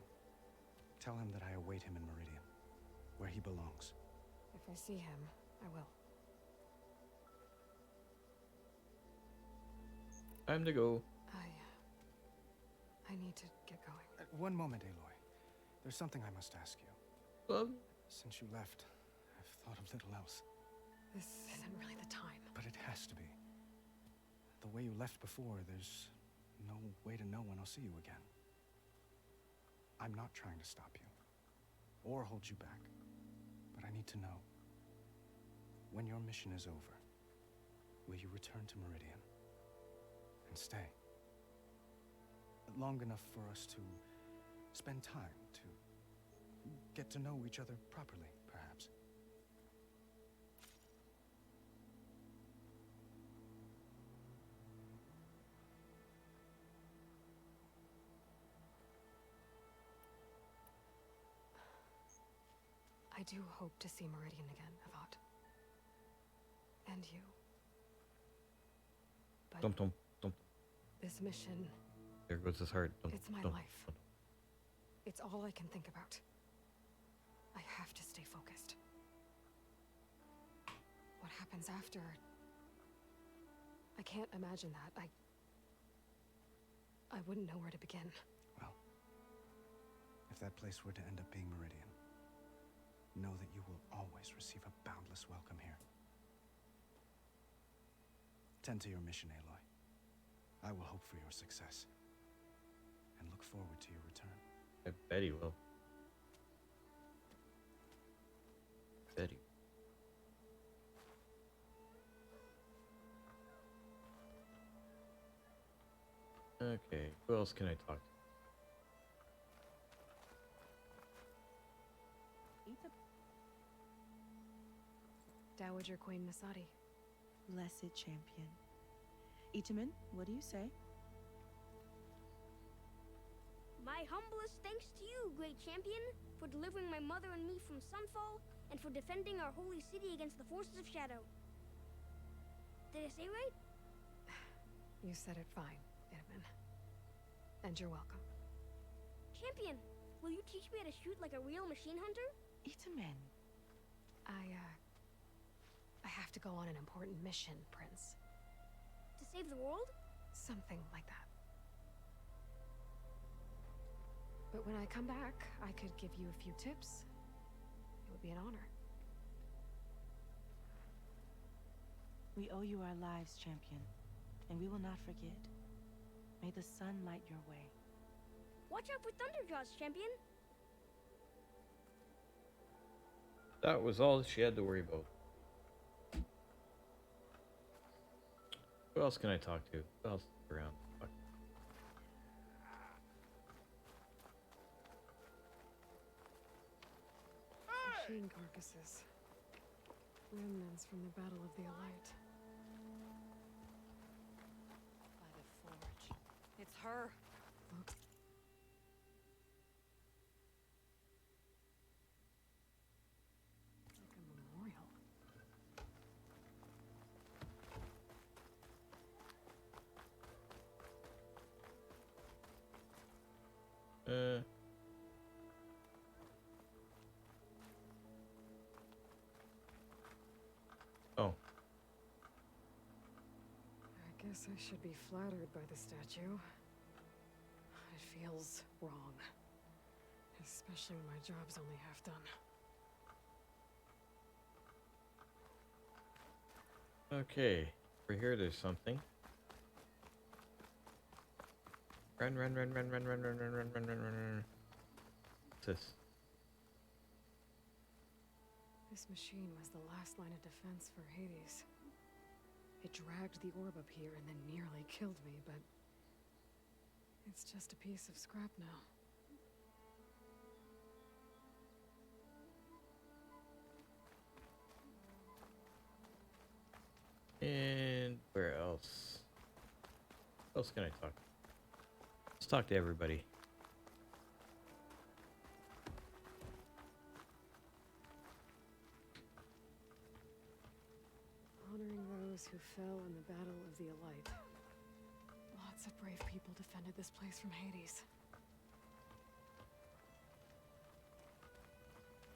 tell him that I await him in Meridian, where he belongs. If I see him, I will. Time to go. I need to get going. One moment, Aloy. There's something I must ask you. Since you left, I've thought of little else. This isn't really the time. But it has to be. The way you left before, there's no way to know when I'll see you again. I'm not trying to stop you, or hold you back. But I need to know, when your mission is over, will you return to Meridian? And stay? Long enough for us to spend time, to get to know each other properly, perhaps. I do hope to see Meridian again, Avad. And you. But Dum dum dum. this mission, There goes his heart. Dum, it's my dum, life. dum. It's all I can think about. I have to stay focused. What happens after? I can't imagine that. I wouldn't know where to begin. Well, if that place were to end up being Meridian, know that you will always receive a boundless welcome here. Tend to your mission, Aloy. I will hope for your success, and look forward to your return. I bet he will. Bet he. Okay, who else can I talk to? Dowager Queen Nasadi. Blessed champion. Itamen, what do you say? My humblest thanks to you, great champion, for delivering my mother and me from Sunfall, and for defending our holy city against the forces of Shadow. Did I say right? You said it fine, Edmund. And you're welcome. Champion, will you teach me how to shoot like a real machine hunter? Itamen. I have to go on an important mission, Prince. To save the world? Something like that. But when I come back, I could give you a few tips. It would be an honor. We owe you our lives, champion, and we will not forget. May the sun light your way. Watch out for Thunderjaws, champion. That was all she had to worry about. Who else can I talk to? Who else is around? Fuck. Machine carcasses. Remnants from the Battle of the Elite. By the forge. It's her. Looks like a memorial. Oh. I guess I should be flattered by the statue. It feels wrong. Especially when my job's only half done. Okay. Over here there's something. Run, run, run, run, run, run, run, run, run, run, run, run, run. What's this? This machine was the last line of defense for Hades. It dragged the orb up here and then nearly killed me, but it's just a piece of scrap now. And where else? Who else can I talk to? Let's talk to everybody. Honoring those who fell in the Battle of the Elite. Lots of brave people defended this place from Hades.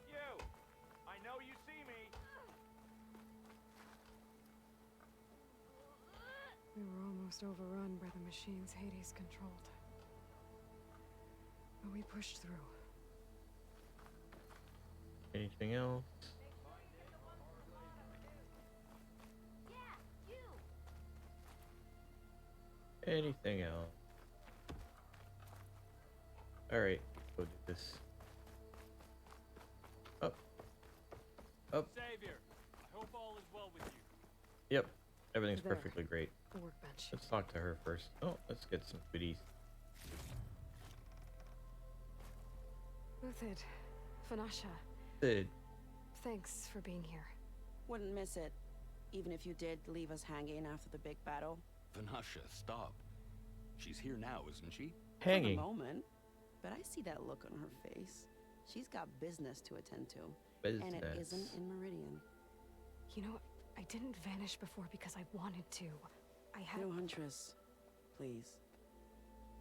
You! I know you see me! We were almost almost overrun by the machines Hades controlled. But we pushed through. Anything else? Anything else? Alright, go do this. Up. Up. Savior, I hope all is well with you. Yep. Everything's There. perfectly great. The workbench. Let's talk to her first. Oh, let's get some goodies. Uthid. Vanasha. Sid. Thanks for being here. Wouldn't miss it, even if you did leave us hanging after the big battle. Vanasha, stop. She's here now, isn't she? Hanging. For the moment, but I see that look on her face. She's got business to attend to. And it Business. isn't in Meridian. You know, I didn't vanish before because I wanted to. I had... No, Huntress. Please.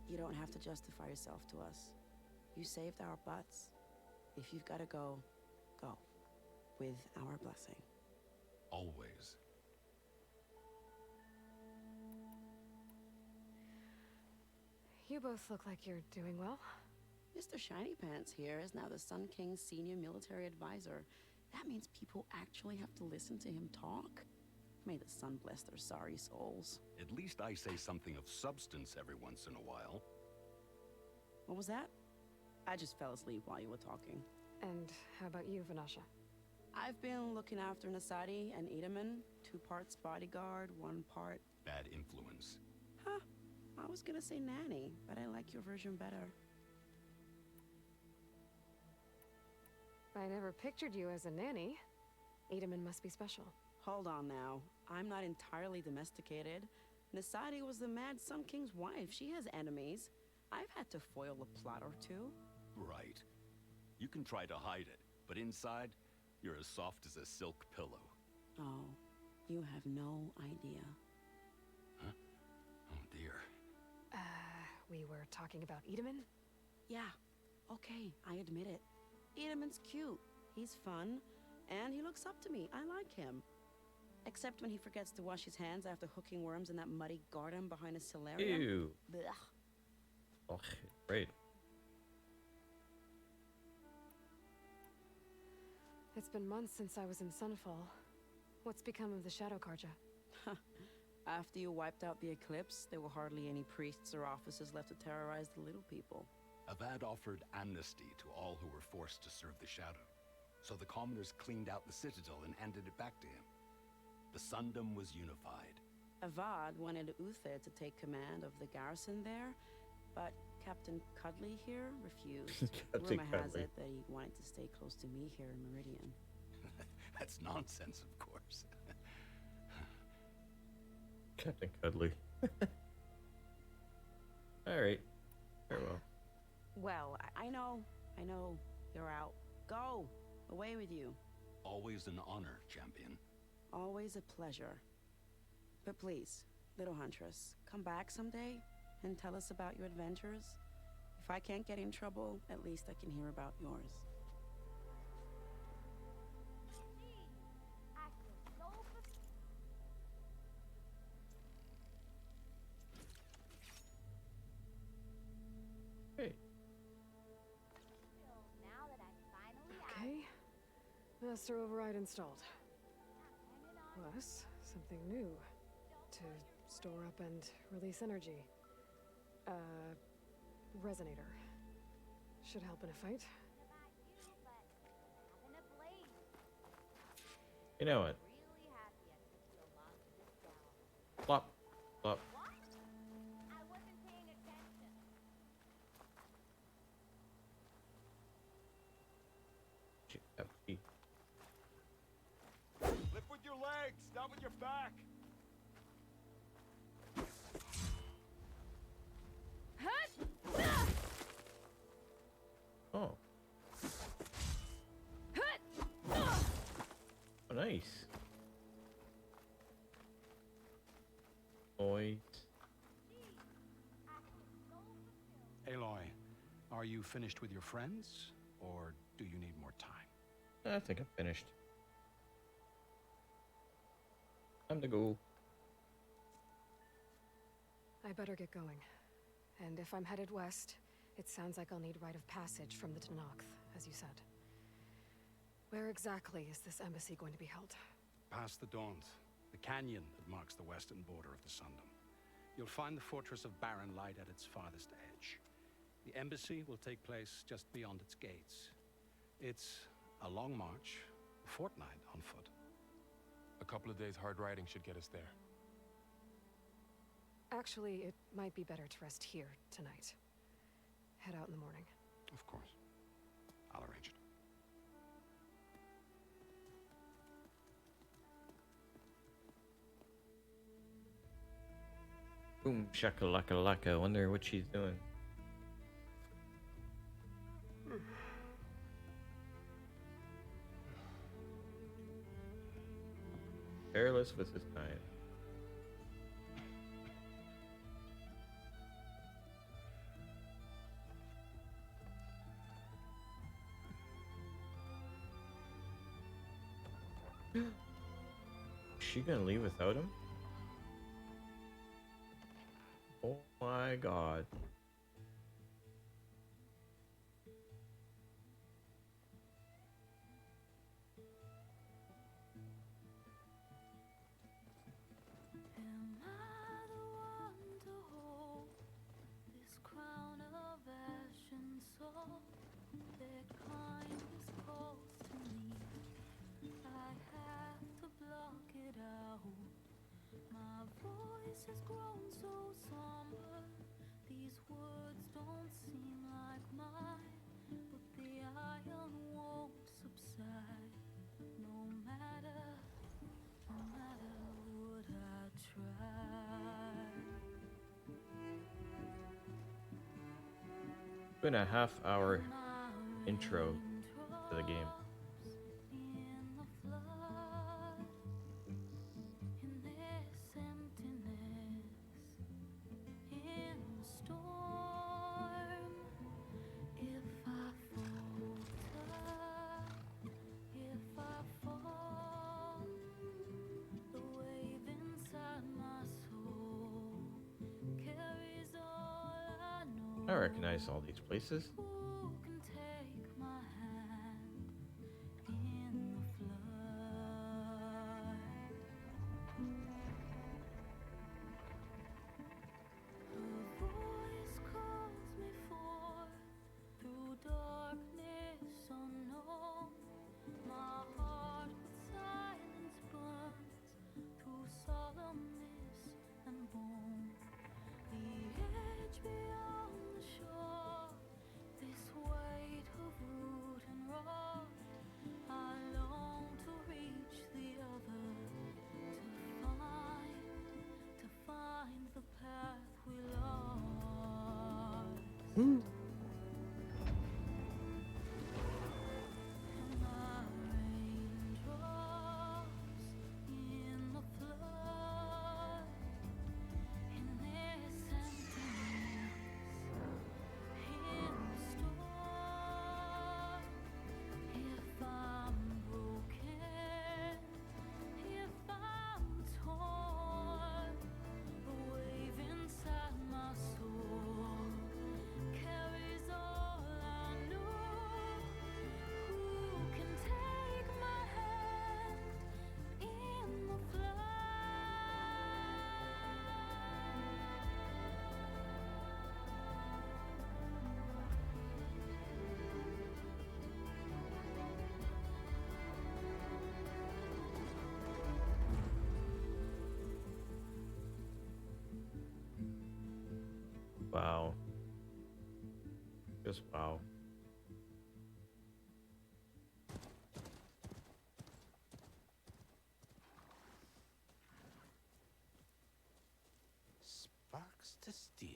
You don't have to justify yourself to us. You saved our butts. If you've got to go, go. With our blessing. Always. You both look like you're doing well. Mr. Shiny Pants here is now the Sun King's senior military advisor. That means people actually have to listen to him talk. May the sun bless their sorry souls. At least I say something of substance every once in a while. What was that? I just fell asleep while you were talking. And how about you, Vanasha? I've been looking after Nasadi and Edaman. 2 parts bodyguard, 1 part... Bad influence. Huh. I was gonna say nanny, but I like your version better. I never pictured you as a nanny. Edaman must be special. Hold on now. I'm not entirely domesticated. Nasadi was the Mad Sun King's wife. She has enemies. I've had to foil a plot or 2. Right. You can try to hide it, but inside, you're as soft as a silk pillow. Oh, you have no idea. Huh? Oh dear. We were talking about Edaman? Yeah, okay, I admit it. Edaman's cute. He's fun, and he looks up to me. I like him. Except when he forgets to wash his hands after hooking worms in that muddy garden behind a solarium. Ew. Blech. Oh, great. It's been months since I was in Sunfall. What's become of the Shadow Karja? After you wiped out the eclipse, there were hardly any priests or officers left to terrorize the little people. Avad offered amnesty to all who were forced to serve the Shadow. So the commoners cleaned out the citadel and handed it back to him. The Sundom was unified. Avad wanted Uther to take command of the garrison there, but Captain Cudley here refused. Captain Rumor has Cudley. it that he wanted to stay close to me here in Meridian. That's nonsense, of course. Captain Cuddly. Alright. Farewell. Well, I know. You're out. Go! Away with you. Always an honor, champion. Always a pleasure. But please, little Huntress, come back someday and tell us about your adventures. If I can't get in trouble, at least I can hear about yours. Hey. Okay. Master override installed. Plus, something new. To store up and release energy. Resonator. Should help in a fight. You know what? Plop. Plop. Lift with your legs, not with your back. Oh. Oh, nice. Boy. Aloy, are you finished with your friends, or do you need more time? I think I'm finished. Time to go. I better get going. And if I'm headed west, it sounds like I'll need rite of passage from the Tenakth, as you said. Where exactly is this embassy going to be held? Past the Daunt, the canyon that marks the western border of the Sundom. You'll find the fortress of Barren Light at its farthest edge. The embassy will take place just beyond its gates. It's a long march, a fortnight on foot. A couple of days hard riding should get us there. Actually, it might be better to rest here tonight. Head out in the morning. Of course. I'll arrange it. Boom, shakalaka laka. Wonder what she's doing. Careless with his time. Is she gonna leave without him? Oh my god. Am I the one to hold this crown of ash and salt? Their kindness calls to me. I have to block it out. My voice has grown so somber. These words don't seem like mine, but the iron won't subside. No matter what I try. 2.5 hour intro to the game. I recognize all these places. Wow. Just wow. Sparks to steel.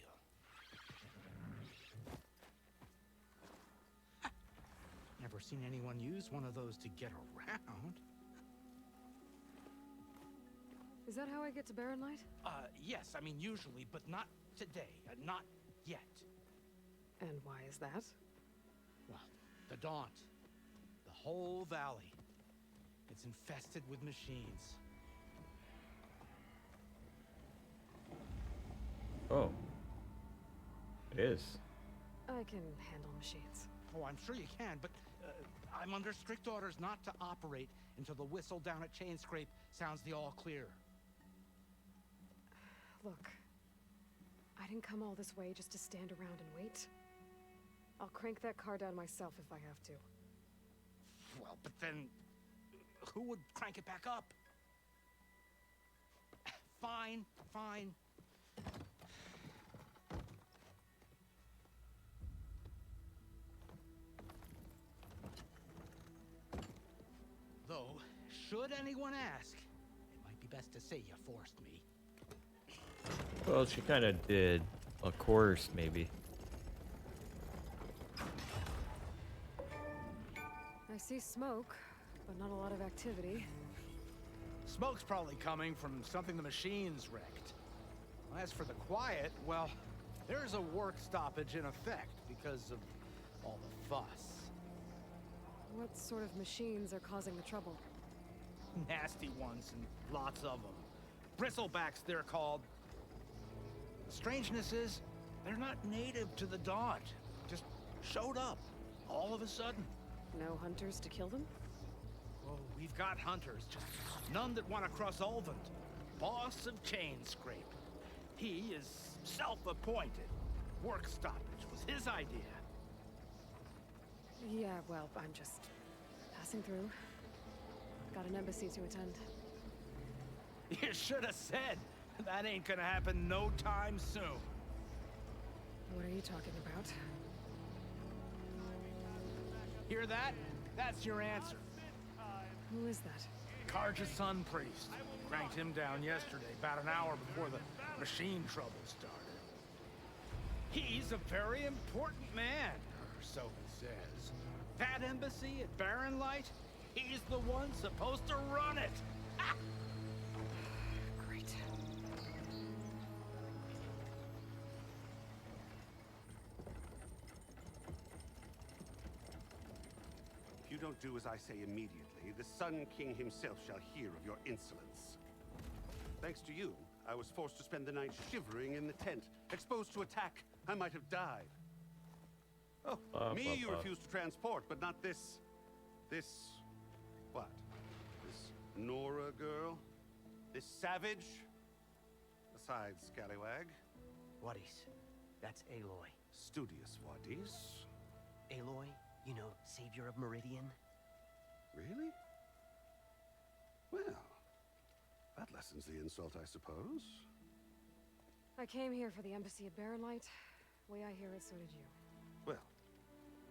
Never seen anyone use one of those to get around. Is that how I get to Barren Light? Yes, I mean usually, but not today. Not yet. And why is that? Well, the Daunt. The whole valley. It's infested with machines. Oh. It is. I can handle machines. Oh, I'm sure you can, but I'm under strict orders not to operate until the whistle down at Chainscrape sounds the all clear. Look, I didn't come all this way just to stand around and wait. I'll crank that car down myself if I have to. Well, but then who would crank it back up? Fine, fine. Though, should anyone ask, it might be best to say you forced me. Well, she kind of did. A course, maybe. I see smoke, but not a lot of activity. Smoke's probably coming from something the machines wrecked. As for the quiet, well, there's a work stoppage in effect because of all the fuss. What sort of machines are causing the trouble? Nasty ones, and lots of them. Bristlebacks, they're called. The strangeness is, they're not native to the Dodge. Just showed up, all of a sudden. No hunters to kill them? Oh, we've got hunters, just none that want to cross Ulvund. Boss of Chainscrape. He is self-appointed. Work stoppage was his idea. Yeah, well, I'm just passing through. Got an embassy to attend. You should have said. That ain't gonna happen no time soon. What are you talking about? Hear that? That's your answer. Who is that? Karja Sun Priest. Cranked him down yesterday, about an hour before the machine trouble started. He's a very important man, or so he says. That embassy at Barren Light, he's the one supposed to run it. Ha! Great. If you don't do as I say immediately, the Sun King himself shall hear of your insolence. Thanks to you, I was forced to spend the night shivering in the tent. Exposed to attack, I might have died. Oh, me you refuse to transport, but not this... what? This Nora girl? This savage? Besides, scallywag. Wadis. That's Aloy. Studious Wadis. Aloy, you know, savior of Meridian. Really? Well, that lessens the insult, I suppose. I came here for the embassy at Barren Light. Way I hear it, so did you. Well,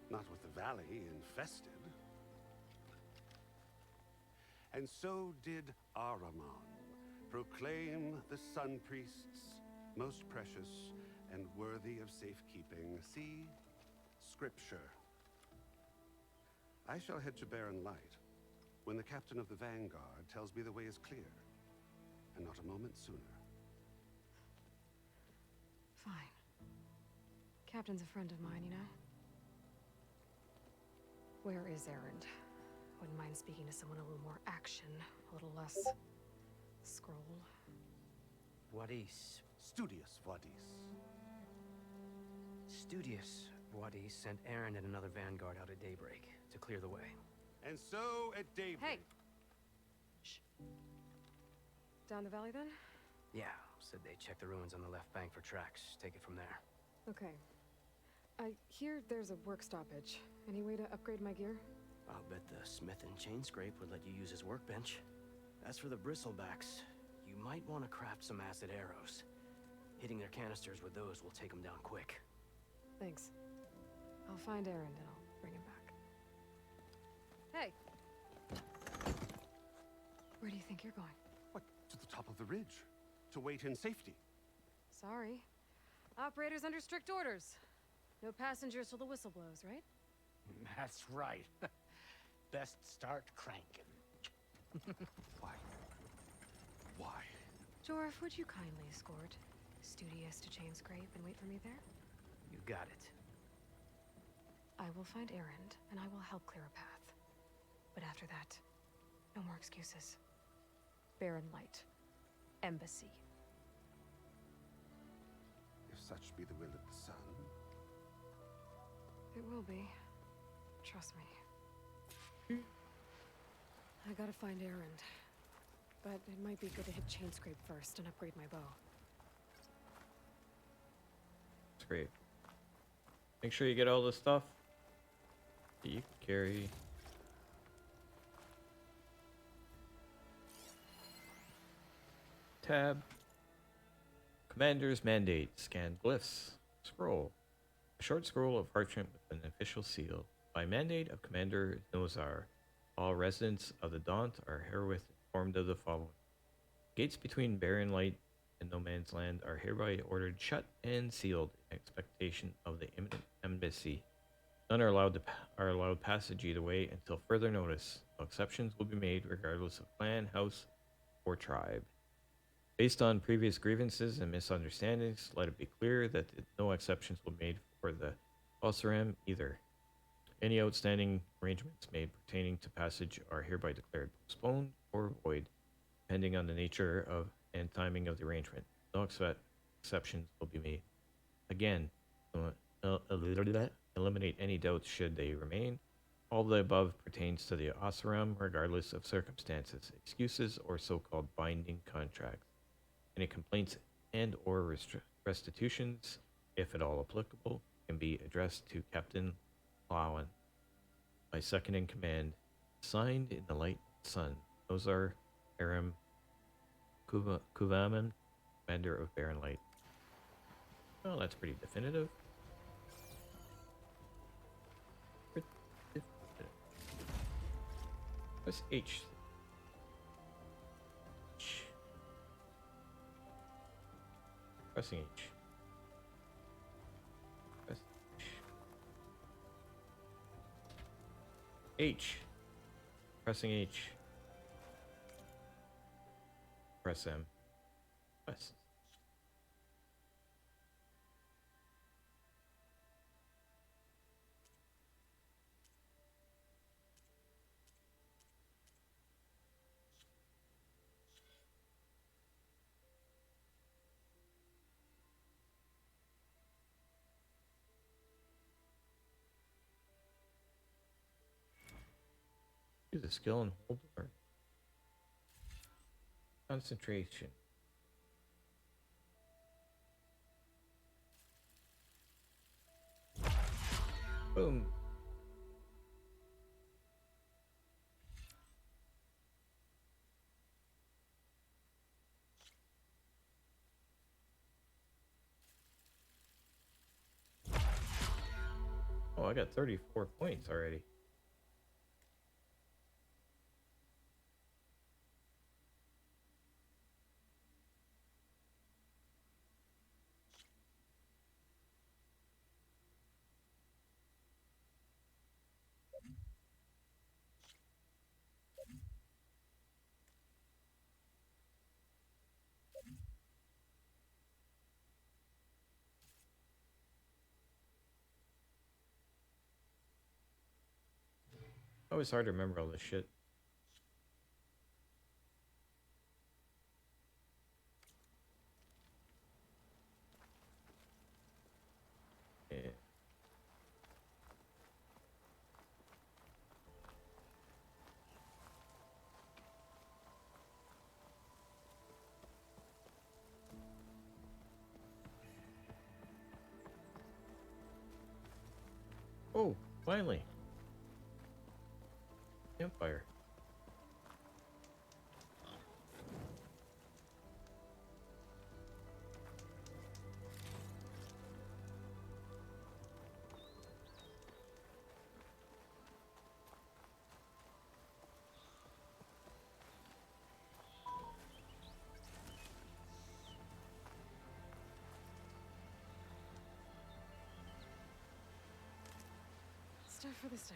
not with the valley infested. And so did Ahriman, proclaim the Sun Priests most precious and worthy of safekeeping. See Scripture. I shall head to Barren Light when the captain of the Vanguard tells me the way is clear, and not a moment sooner. Fine. Captain's a friend of mine, you know? Where is Erend? Wouldn't mind speaking to someone a little more action, a little less... scroll. Wadis. Studious Wadis. Studious Wadis sent Aaron and another vanguard out at daybreak to clear the way. And so at daybreak... Hey! Shh. Down the valley, then? Yeah, said they checked the ruins on the left bank for tracks. Take it from there. Okay. I hear there's a work stoppage. Any way to upgrade my gear? I'll bet the Smith and Chainscrape would let you use his workbench. As for the Bristlebacks, you might want to craft some acid arrows. Hitting their canisters with those will take them down quick. Thanks. I'll find Erend and I'll bring him back. Hey! Where do you think you're going? What, to the top of the ridge? To wait in safety? Sorry. Operator's under strict orders. No passengers till the whistle blows, right? That's right. Best start cranking. Why? Why? Jorf, would you kindly escort Studious to Chainscrape and wait for me there? You got it. I will find Erend, and I will help clear a path. But after that, no more excuses. Barren Light. Embassy. such be the will of the sun. It will be. Trust me. I gotta find Erend. But it might be good to hit Chainscrape first and upgrade my bow. That's great. Make sure you get all the stuff that you can carry. Tab. Commander's Mandate. Scan glyphs. Scroll. A short scroll of parchment with an official seal. By mandate of Commander Nozar, all residents of the Daunt are herewith informed of the following. Gates between Barren Light and No Man's Land are hereby ordered shut and sealed in expectation of the imminent embassy. None are allowed passage either way until further notice. No exceptions will be made regardless of clan, house, or tribe. Based on previous grievances and misunderstandings, let it be clear that no exceptions will be made for the Osram either. Any outstanding arrangements made pertaining to passage are hereby declared postponed or void, depending on the nature of and timing of the arrangement. No exceptions will be made. Again, eliminate any doubts should they remain. All the above pertains to the Osram, regardless of circumstances, excuses, or so-called binding contracts. Any complaints and or restitutions, if at all applicable, can be addressed to Captain Plowan, my second in command, signed in the light sun, Nozar Aram Kuvaman, Commander of Barren Light. Well, that's pretty definitive. Press H. Pressing H. Press H. Pressing H. Press M. Press. Use a skill and hold or concentration. Boom. Oh, I got 34 points already. Always hard to remember all this shit. Yeah. Oh, finally. Campfire. Stuff for the stash.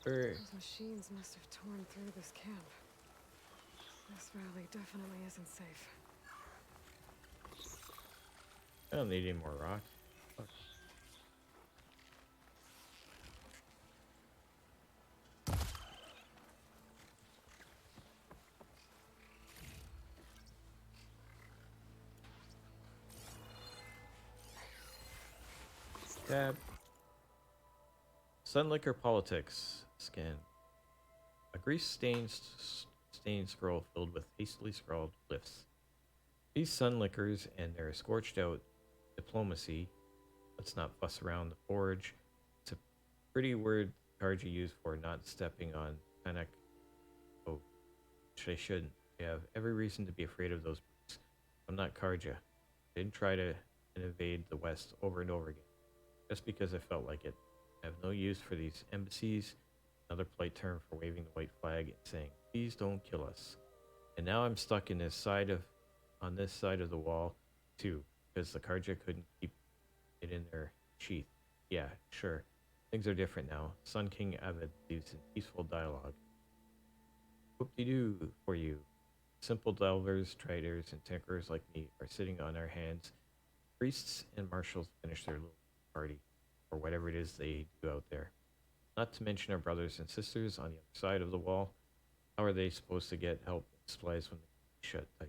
Those machines must have torn through this camp. This valley definitely isn't safe. I don't need any more rock. Fuck. Tab. Sunlicker Politics. Scan. A grease-stained scroll filled with hastily scrawled glyphs. These Sunlickers and their scorched-out diplomacy. Let's not fuss around the forge. It's a pretty word Karja used for not stepping on Fennec. Oh, which they shouldn't. They have every reason to be afraid of those brutes. I'm not Karja. I didn't try to invade the West over and over again, just because I felt like it. I have no use for these embassies, another polite term for waving the white flag and saying, please don't kill us. And now I'm stuck in on this side of the wall, too, because the Karja couldn't keep it in their sheath. Yeah, sure. Things are different now. Sun King Avid lives in peaceful dialogue. Whoop-de-doo for you. Simple delvers, traders, and tinkerers like me are sitting on our hands. Priests and marshals finish their little party, or whatever it is they do out there. Not to mention our brothers and sisters on the other side of the wall. How are they supposed to get help and supplies when they shut tight?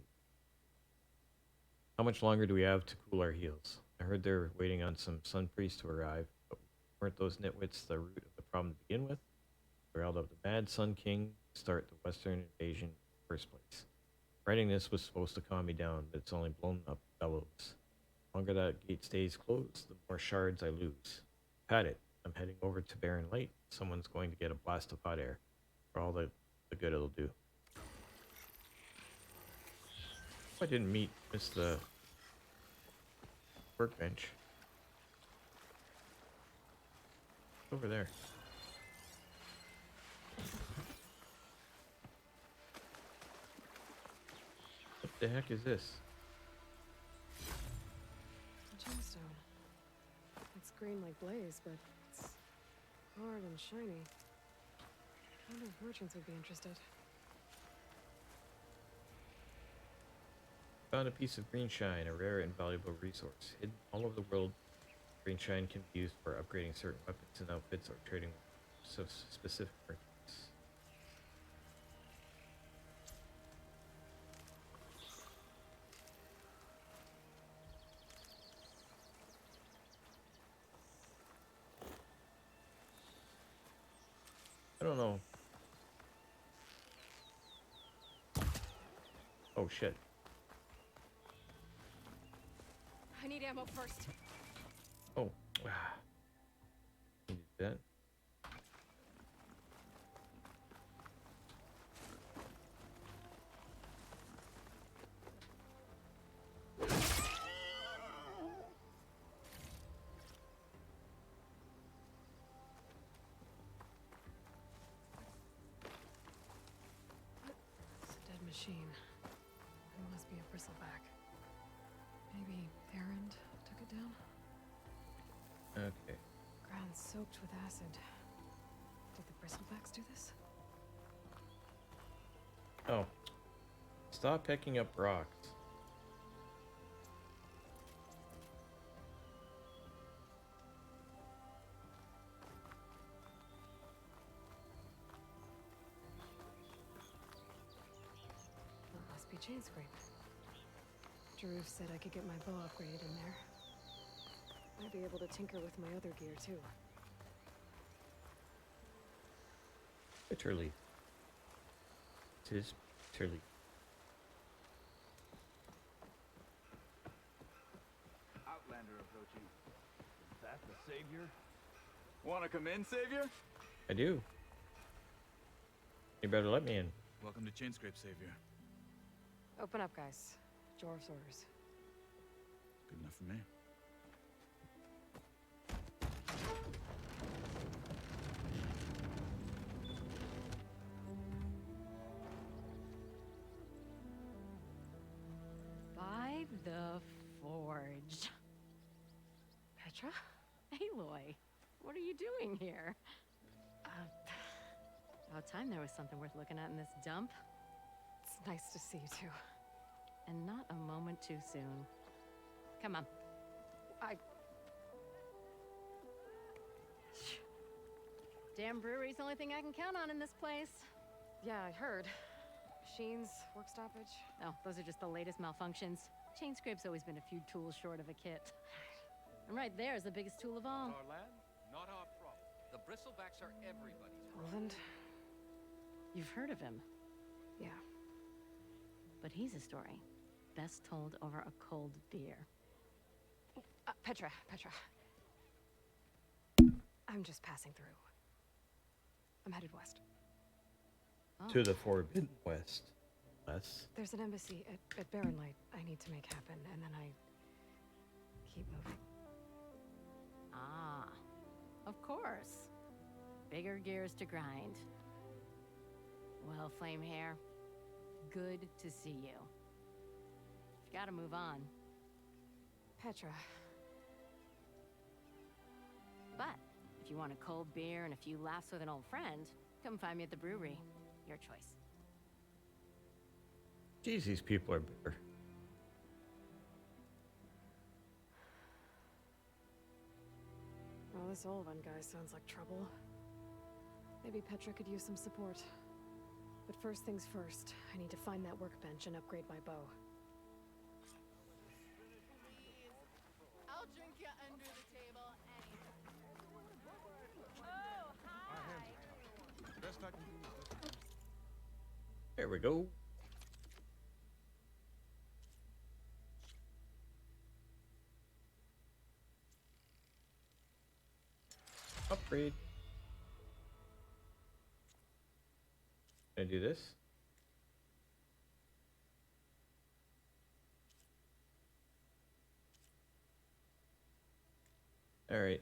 How much longer do we have to cool our heels? I heard they're waiting on some sun priests to arrive, but weren't those nitwits the root of the problem to begin with? They riled up the mad Sun King to start the Western invasion in the first place. Writing this was supposed to calm me down, but it's only blown up bellows. The longer that gate stays closed, the more shards I lose. Had it. I'm heading over to Barren Light. Someone's going to get a blast of hot air for all the good it'll do. I didn't miss the workbench. Over there. What the heck is this? A gemstone. It's green like blaze, but it's hard and shiny. I wonder if merchants would be interested. Found a piece of green shine, a rare and valuable resource. Hidden all over the world, green shine can be used for upgrading certain weapons and outfits or trading with specific merchants. I don't know. Oh shit. I need ammo first. Oh. Need that. It's a dead machine. It must be a bristleback. Maybe Erend took it down? Okay. Ground soaked with acid. Did the bristlebacks do this? Oh. Stop picking up rocks. That must be chain scrape. Jaruf said I could get my bow upgraded in there. Might be able to tinker with my other gear, too. Bitterleaf. Tis bitterleaf. Outlander approaching. Is that the savior? Wanna come in, savior? I do. You better let me in. Welcome to Chainscrape, savior. Open up, guys. Jorv's orders. Good enough for me. By the forge. Petra? Aloy, what are you doing here? About time there was something worth looking at in this dump. It's nice to see you too. And not a moment too soon. Come on. Damn brewery's the only thing I can count on in this place. Yeah, I heard. Machines, work stoppage. Oh, those are just the latest malfunctions. Chainscrape's always been a few tools short of a kit. And right there is the biggest tool of all. Our land, not our problem. The bristlebacks are everybody's problem. Roland? You've heard of him, Yeah. but he's a story best told over a cold beer. Petra. I'm just passing through. I'm headed west. To the Forbidden West. Less. There's an embassy at Barren Light I need to make happen, and then I keep moving. Ah, of course. Bigger gears to grind. Well, Flame Hair, good to see you. Gotta move on. Petra. But if you want a cold beer and a few laughs with an old friend, come find me at the brewery. Your choice. Jeez, these people are bitter. Well, this Olvan guy sounds like trouble. Maybe Petra could use some support. But first things first, I need to find that workbench and upgrade my bow. I'll drink you under the table Best I can do is this. There we go. Upgrade. Can I do this? All right.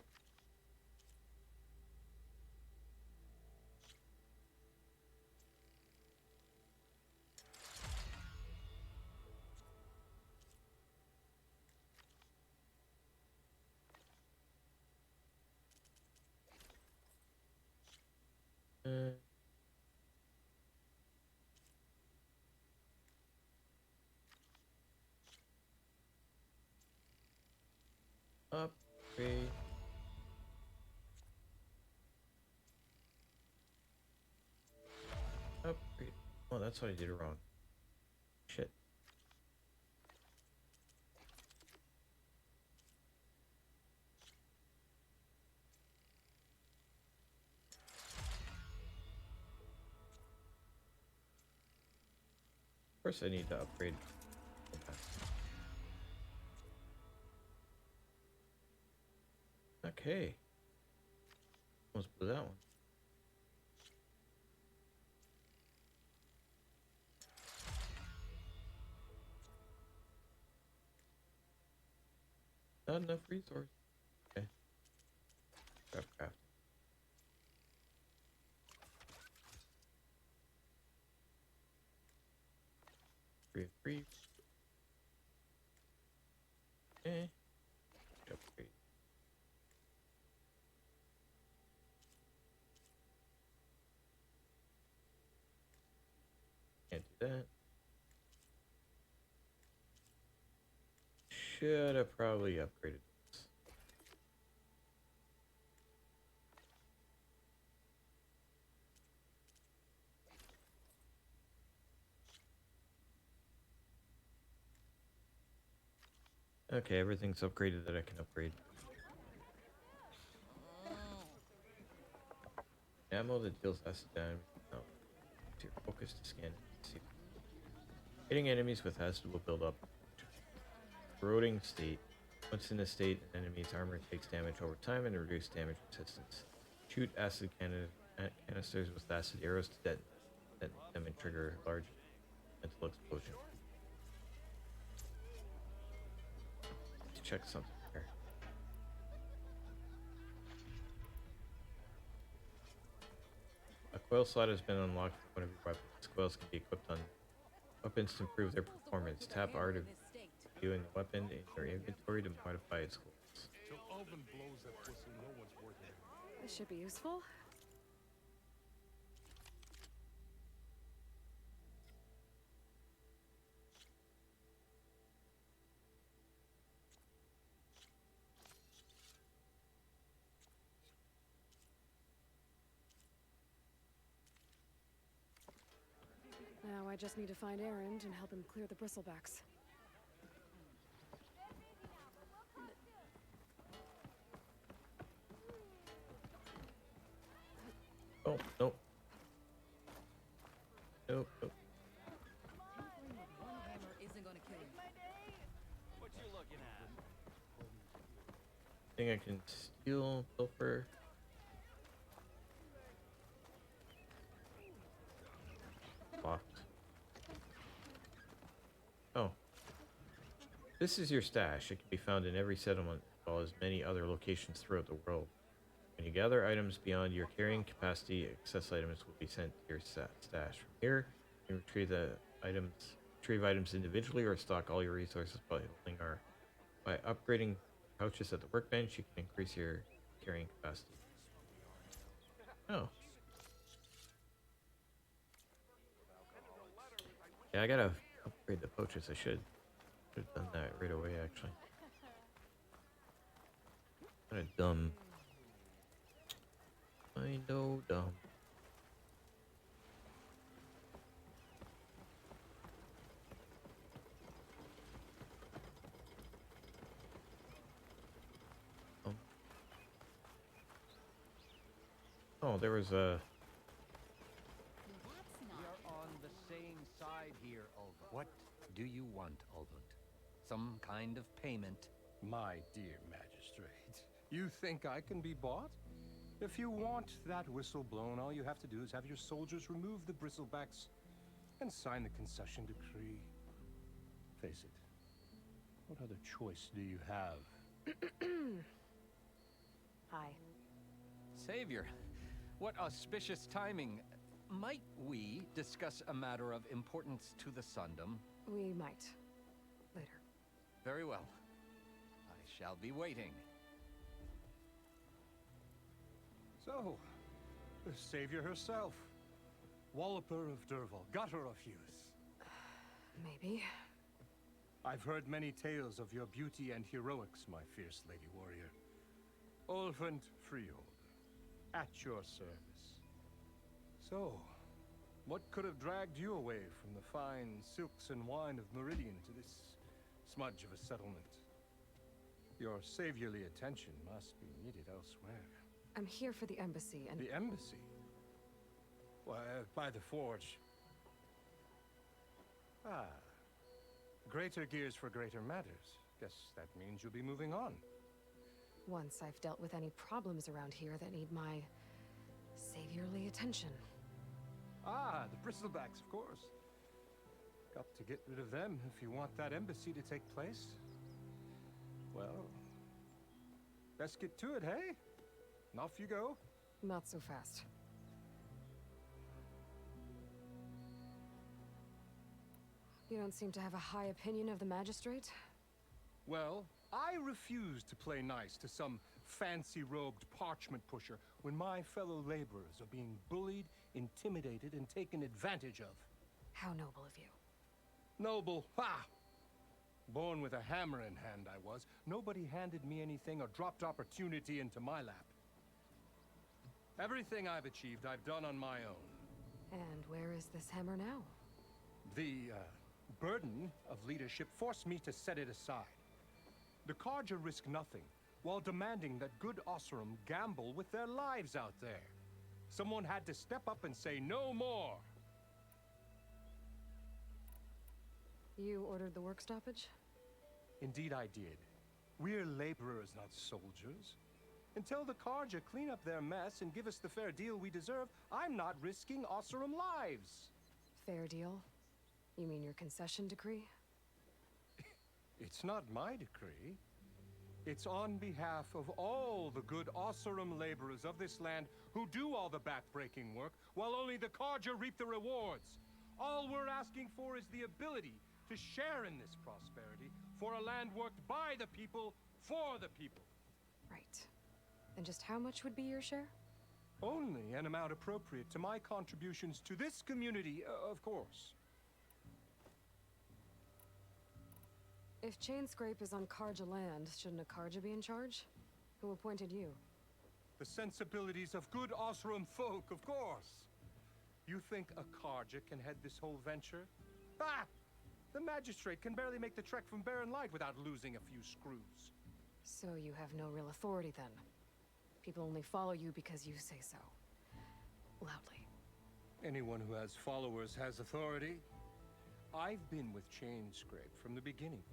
Upgrade. Upgrade. Oh, that's what I did wrong. Shit. Of course I need to upgrade. Okay. Almost blew that one. Not enough resources. Okay. Craft. 3 of 3. Okay. Upgrade. Can't do that. Should have probably upgraded this. Okay, everything's upgraded that I can upgrade. Ammo that deals acid damage. No. To your focus to scan. See. Hitting enemies with acid will build up. Corroding state. Once in a state, an enemy's armor takes damage over time and reduce damage resistance. Shoot acid canisters with acid arrows to detonate them and trigger a large mental explosion. Let's check something here. A coil slot has been unlocked for one of your weapons. Coils can be equipped on weapons to improve their performance. Tap R to viewing the weapon in your inventory to modify its coils. Till Ulvin blows that pussy, no one's working. This should be useful. Now I just need to find Erend and help him clear the bristlebacks. Nope, nope. Nope, nope. One hammer isn't gonna kill him. What you looking at? Think I can steal, pilfer. Locked. Oh. This is your stash. It can be found in every settlement, as well as many other locations throughout the world. When you gather items beyond your carrying capacity, excess items will be sent to your stash. From here, you can retrieve items individually or stock all your resources by upgrading pouches at the workbench. You can increase your carrying capacity. Oh. Yeah, I gotta upgrade the pouches. I should have done that right away, actually. Kind of dumb. I know, dumb. Oh, there was a... We are on the same side here, Ulvund. What do you want, Ulvund? Some kind of payment? My dear magistrate, you think I can be bought? If you want that whistle blown, all you have to do is have your soldiers remove the bristlebacks and sign the concession decree. Face it, what other choice do you have? Hi. Savior, what auspicious timing. Might we discuss a matter of importance to the Sundom? We might. Later. Very well. I shall be waiting. So, the savior herself. Walloper of Derval, gutter of youth. Maybe. I've heard many tales of your beauty and heroics, my fierce lady warrior. Ulfund Freehold, at your service. So, what could have dragged you away from the fine silks and wine of Meridian to this smudge of a settlement? Your saviorly attention must be needed elsewhere. I'm here for the embassy and... The embassy? Why, by the forge. Ah. Greater gears for greater matters. Guess that means you'll be moving on. Once I've dealt with any problems around here that need my saviorly attention. Ah, the bristlebacks, of course. Got to get rid of them if you want that embassy to take place. Well, best get to it, hey? And off you go. Not so fast. You don't seem to have a high opinion of the magistrate? Well, I refuse to play nice to some fancy-robed parchment pusher when my fellow laborers are being bullied, intimidated, and taken advantage of. How noble of you. Noble? Ha! Born with a hammer in hand, I was. Nobody handed me anything or dropped opportunity into my lap. Everything I've achieved, I've done on my own. And where is this hammer now? The, burden of leadership forced me to set it aside. The Carja risk nothing, while demanding that good Osseram gamble with their lives out there. Someone had to step up and say no more. You ordered the work stoppage? Indeed I did. We're laborers, not soldiers. Until the Carja clean up their mess and give us the fair deal we deserve, I'm not risking Osseram lives. Fair deal? You mean your concession decree? It's not my decree. It's on behalf of all the good Osseram laborers of this land who do all the back-breaking work, while only the Carja reap the rewards. All we're asking for is the ability to share in this prosperity for a land worked by the people, for the people. Right. And just how much would be your share? Only an amount appropriate to my contributions to this community, of course. If Chainscrape is on Carja land, shouldn't a Carja be in charge? Who appointed you? The sensibilities of good Osseram folk, of course. You think a Carja can head this whole venture? Ah! The magistrate can barely make the trek from Barren Light without losing a few screws. So you have no real authority then? People only follow you because you say so. loudly. Anyone who has followers has authority. I've been with Chainscrape from the beginning.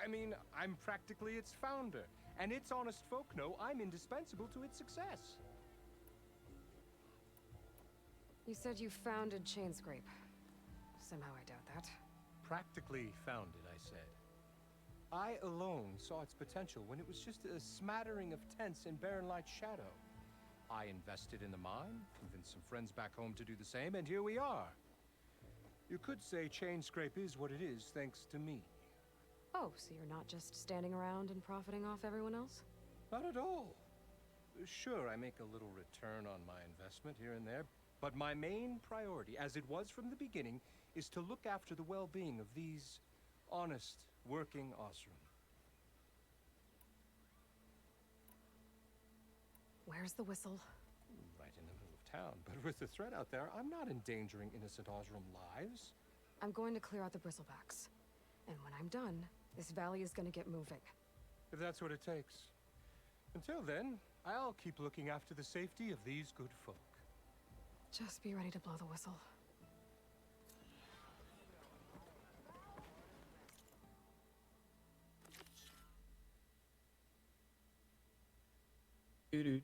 I mean, I'm practically its founder, and its honest folk know I'm indispensable to its success. You said you founded Chainscrape. Somehow I doubt that. Practically founded, I said. I alone saw its potential when it was just a smattering of tents in Barren Light's shadow. I invested in the mine, convinced some friends back home to do the same, and here we are. You could say Chainscrape is what it is thanks to me. Oh, so you're not just standing around and profiting off everyone else? Not at all. Sure, I make a little return on my investment here and there, but my main priority, as it was from the beginning, is to look after the well-being of these honest, working Osram. Where's the whistle? Right in the middle of town, but with the threat out there, I'm not endangering innocent Osram lives. I'm going to clear out the bristlebacks. And when I'm done, this valley is gonna get moving. If that's what it takes. Until then, I'll keep looking after the safety of these good folk. Just be ready to blow the whistle. Doo-doo.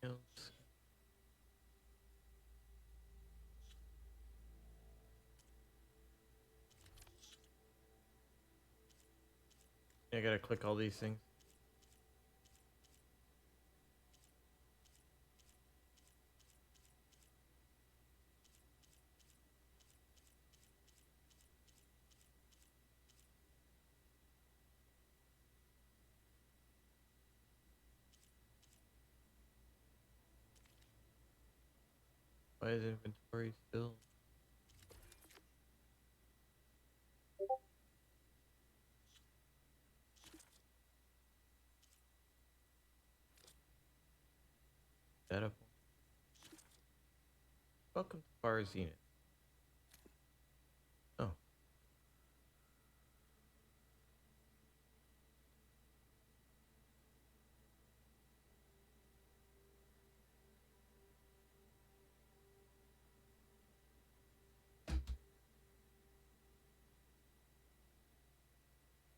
Else. I gotta click all these things. Why is inventory still? Data point. Welcome to Far Zenith. Oh.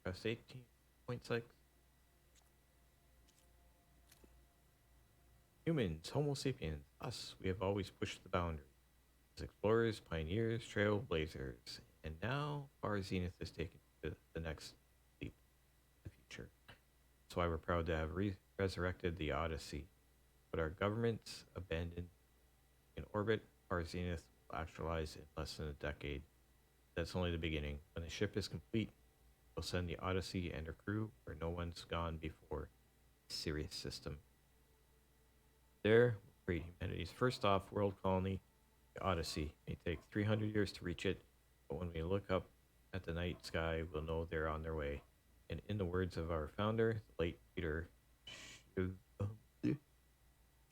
Press 18.6. Humans, Homo sapiens, us, we have always pushed the boundaries. As explorers, pioneers, trailblazers, and now Far Zenith is taken to the next leap, the future. That's why we're proud to have resurrected the Odyssey. But our governments abandoned in orbit, Far Zenith will actualize in less than a decade. That's only the beginning. When the ship is complete, we'll send the Odyssey and her crew where no one's gone before, Sirius system. There, we'll create humanity's first off-world colony, the Odyssey. It may take 300 years to reach it, but when we look up at the night sky, we'll know they're on their way. And in the words of our founder, the late Peter, the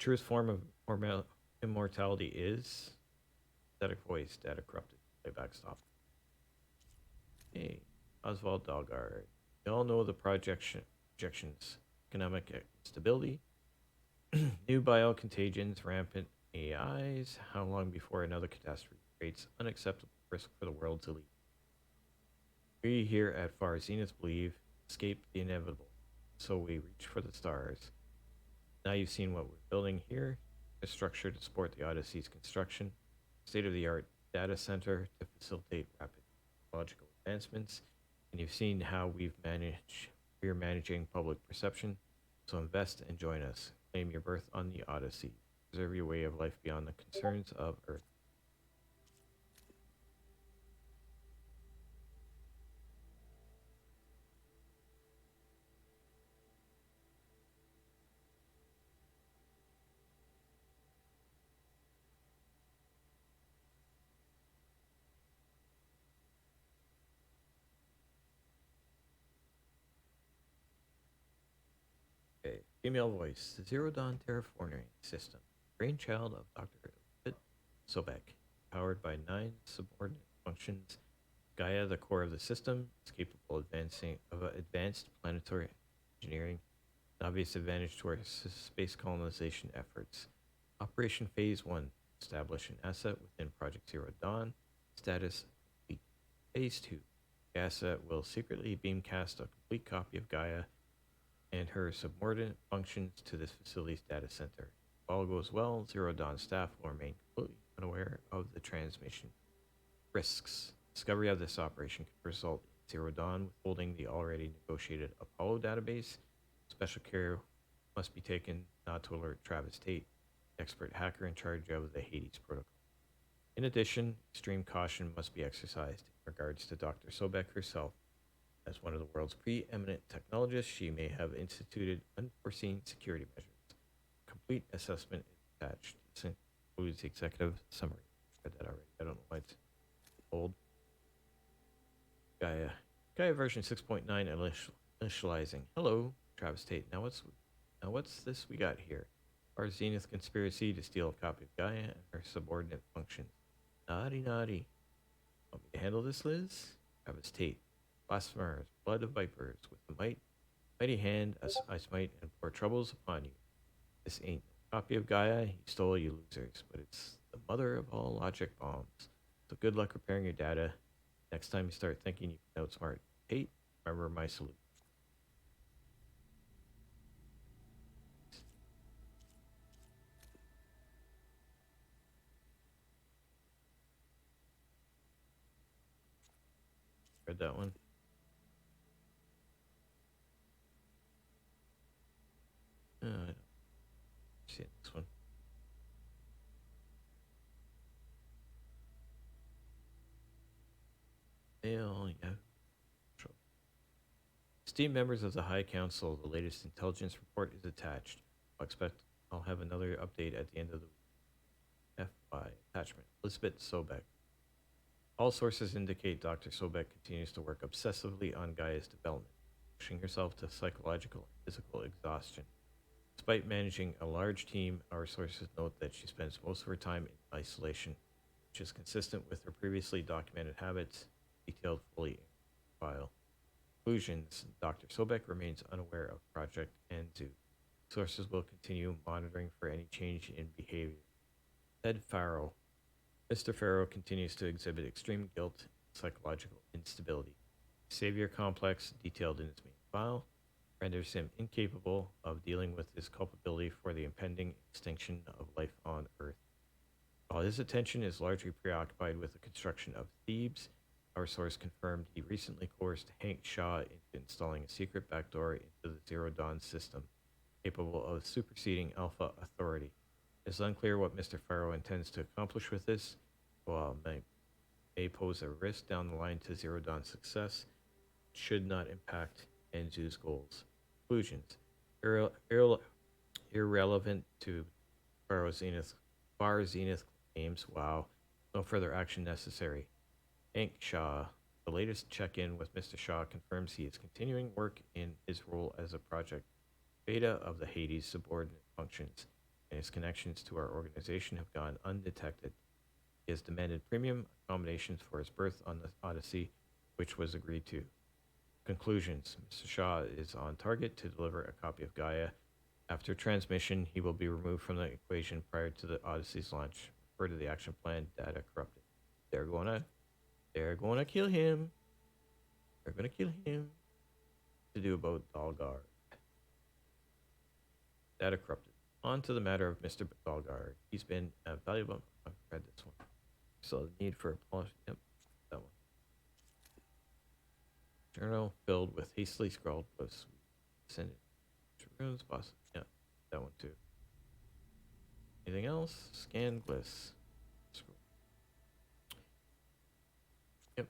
truest form of immortality is static voice, data corrupted, playback stopped. Hey, Oswald Dalgard. You all know the projections, economic instability, new biocontagions, rampant AIs. How long before another catastrophe creates unacceptable risk for the world to lead? We here at Far Zenith believe escape the inevitable, so we reach for the stars. Now you've seen what we're building here, a structure to support the Odyssey's construction, state-of-the-art data center to facilitate rapid technological advancements, and you've seen how we're managing public perception, so invest and join us. Claim your berth on the Odyssey. Preserve your way of life beyond the concerns of Earth. Female voice. The Zero Dawn terraforming system. Brainchild of Dr. Elizabeth Sobek. Powered by 9 subordinate functions. Gaia, the core of the system, is capable of advanced planetary engineering. An obvious advantage to our space colonization efforts. Operation Phase 1. Establish an asset within Project Zero Dawn. Status complete. Phase 2. The asset will secretly beamcast a complete copy of Gaia and her subordinate functions to this facility's data center. If all goes well, Zero Dawn staff will remain completely unaware of the transmission risks. Discovery of this operation could result in Zero Dawn withholding the already negotiated Apollo database. Special care must be taken not to alert Travis Tate, expert hacker in charge of the Hades protocol. In addition, extreme caution must be exercised in regards to Dr. Sobek herself. As one of the world's preeminent technologists, she may have instituted unforeseen security measures. Complete assessment is attached. This includes the executive summary. I read that already. I don't know why it's old. Gaia version 6.9 initializing. Hello, Travis Tate. Now what's this we got here? Our Zenith conspiracy to steal a copy of Gaia and her subordinate functions. Naughty. Want me to handle this, Liz? Travis Tate. Blasphemers, blood of vipers, with the mighty hand as I smite and pour troubles upon you. This ain't a copy of Gaia you stole, you losers, but it's the mother of all logic bombs. So good luck repairing your data. Next time you start thinking you can outsmart Tate, remember my salute. Read that one. I don't see it, this one. Hell yeah. Sure. Esteemed members of the High Council, the latest intelligence report is attached. I'll have another update at the end of the week. FY attachment. Elizabeth Sobek. All sources indicate Dr. Sobek continues to work obsessively on Gaia's development, pushing herself to psychological and physical exhaustion. Despite managing a large team, our sources note that she spends most of her time in isolation, which is consistent with her previously documented habits, detailed fully in the file. Conclusions: Dr. Sobek remains unaware of Project Anzu. Sources will continue monitoring for any change in behavior. Ted Farrow. Mr. Farrow continues to exhibit extreme guilt and psychological instability. Savior complex, detailed in his main file, renders him incapable of dealing with his culpability for the impending extinction of life on Earth. While his attention is largely preoccupied with the construction of Thebes, our source confirmed he recently coerced Hank Shaw into installing a secret backdoor into the Zero Dawn system, capable of superseding Alpha Authority. It is unclear what Mr. Farrow intends to accomplish with this, while it may pose a risk down the line to Zero Dawn's success. It should not impact Anzu's goals. Conclusions. Irrelevant to Zenith claims. Wow. No further action necessary. Hank Shaw. The latest check-in with Mr. Shaw confirms he is continuing work in his role as a Project Beta of the Hades subordinate functions, and his connections to our organization have gone undetected. He has demanded premium accommodations for his berth on the Odyssey, which was agreed to. Conclusions. Mr. Shaw is on target to deliver a copy of Gaia. After transmission, he will be removed from the equation prior to the Odyssey's launch. Refer to the action plan, data corrupted. They're gonna kill him. They're gonna kill him. To do about Dalgar. Data corrupted. On to the matter of Mr. Dalgar. He's been valuable. I've read this one. So the need for applause. Yep, that one. Journal filled with hastily scrawled posts. Send it to rooms, boss. Yeah, that one too. Anything else? Scan Bliss. Scroll. Yep.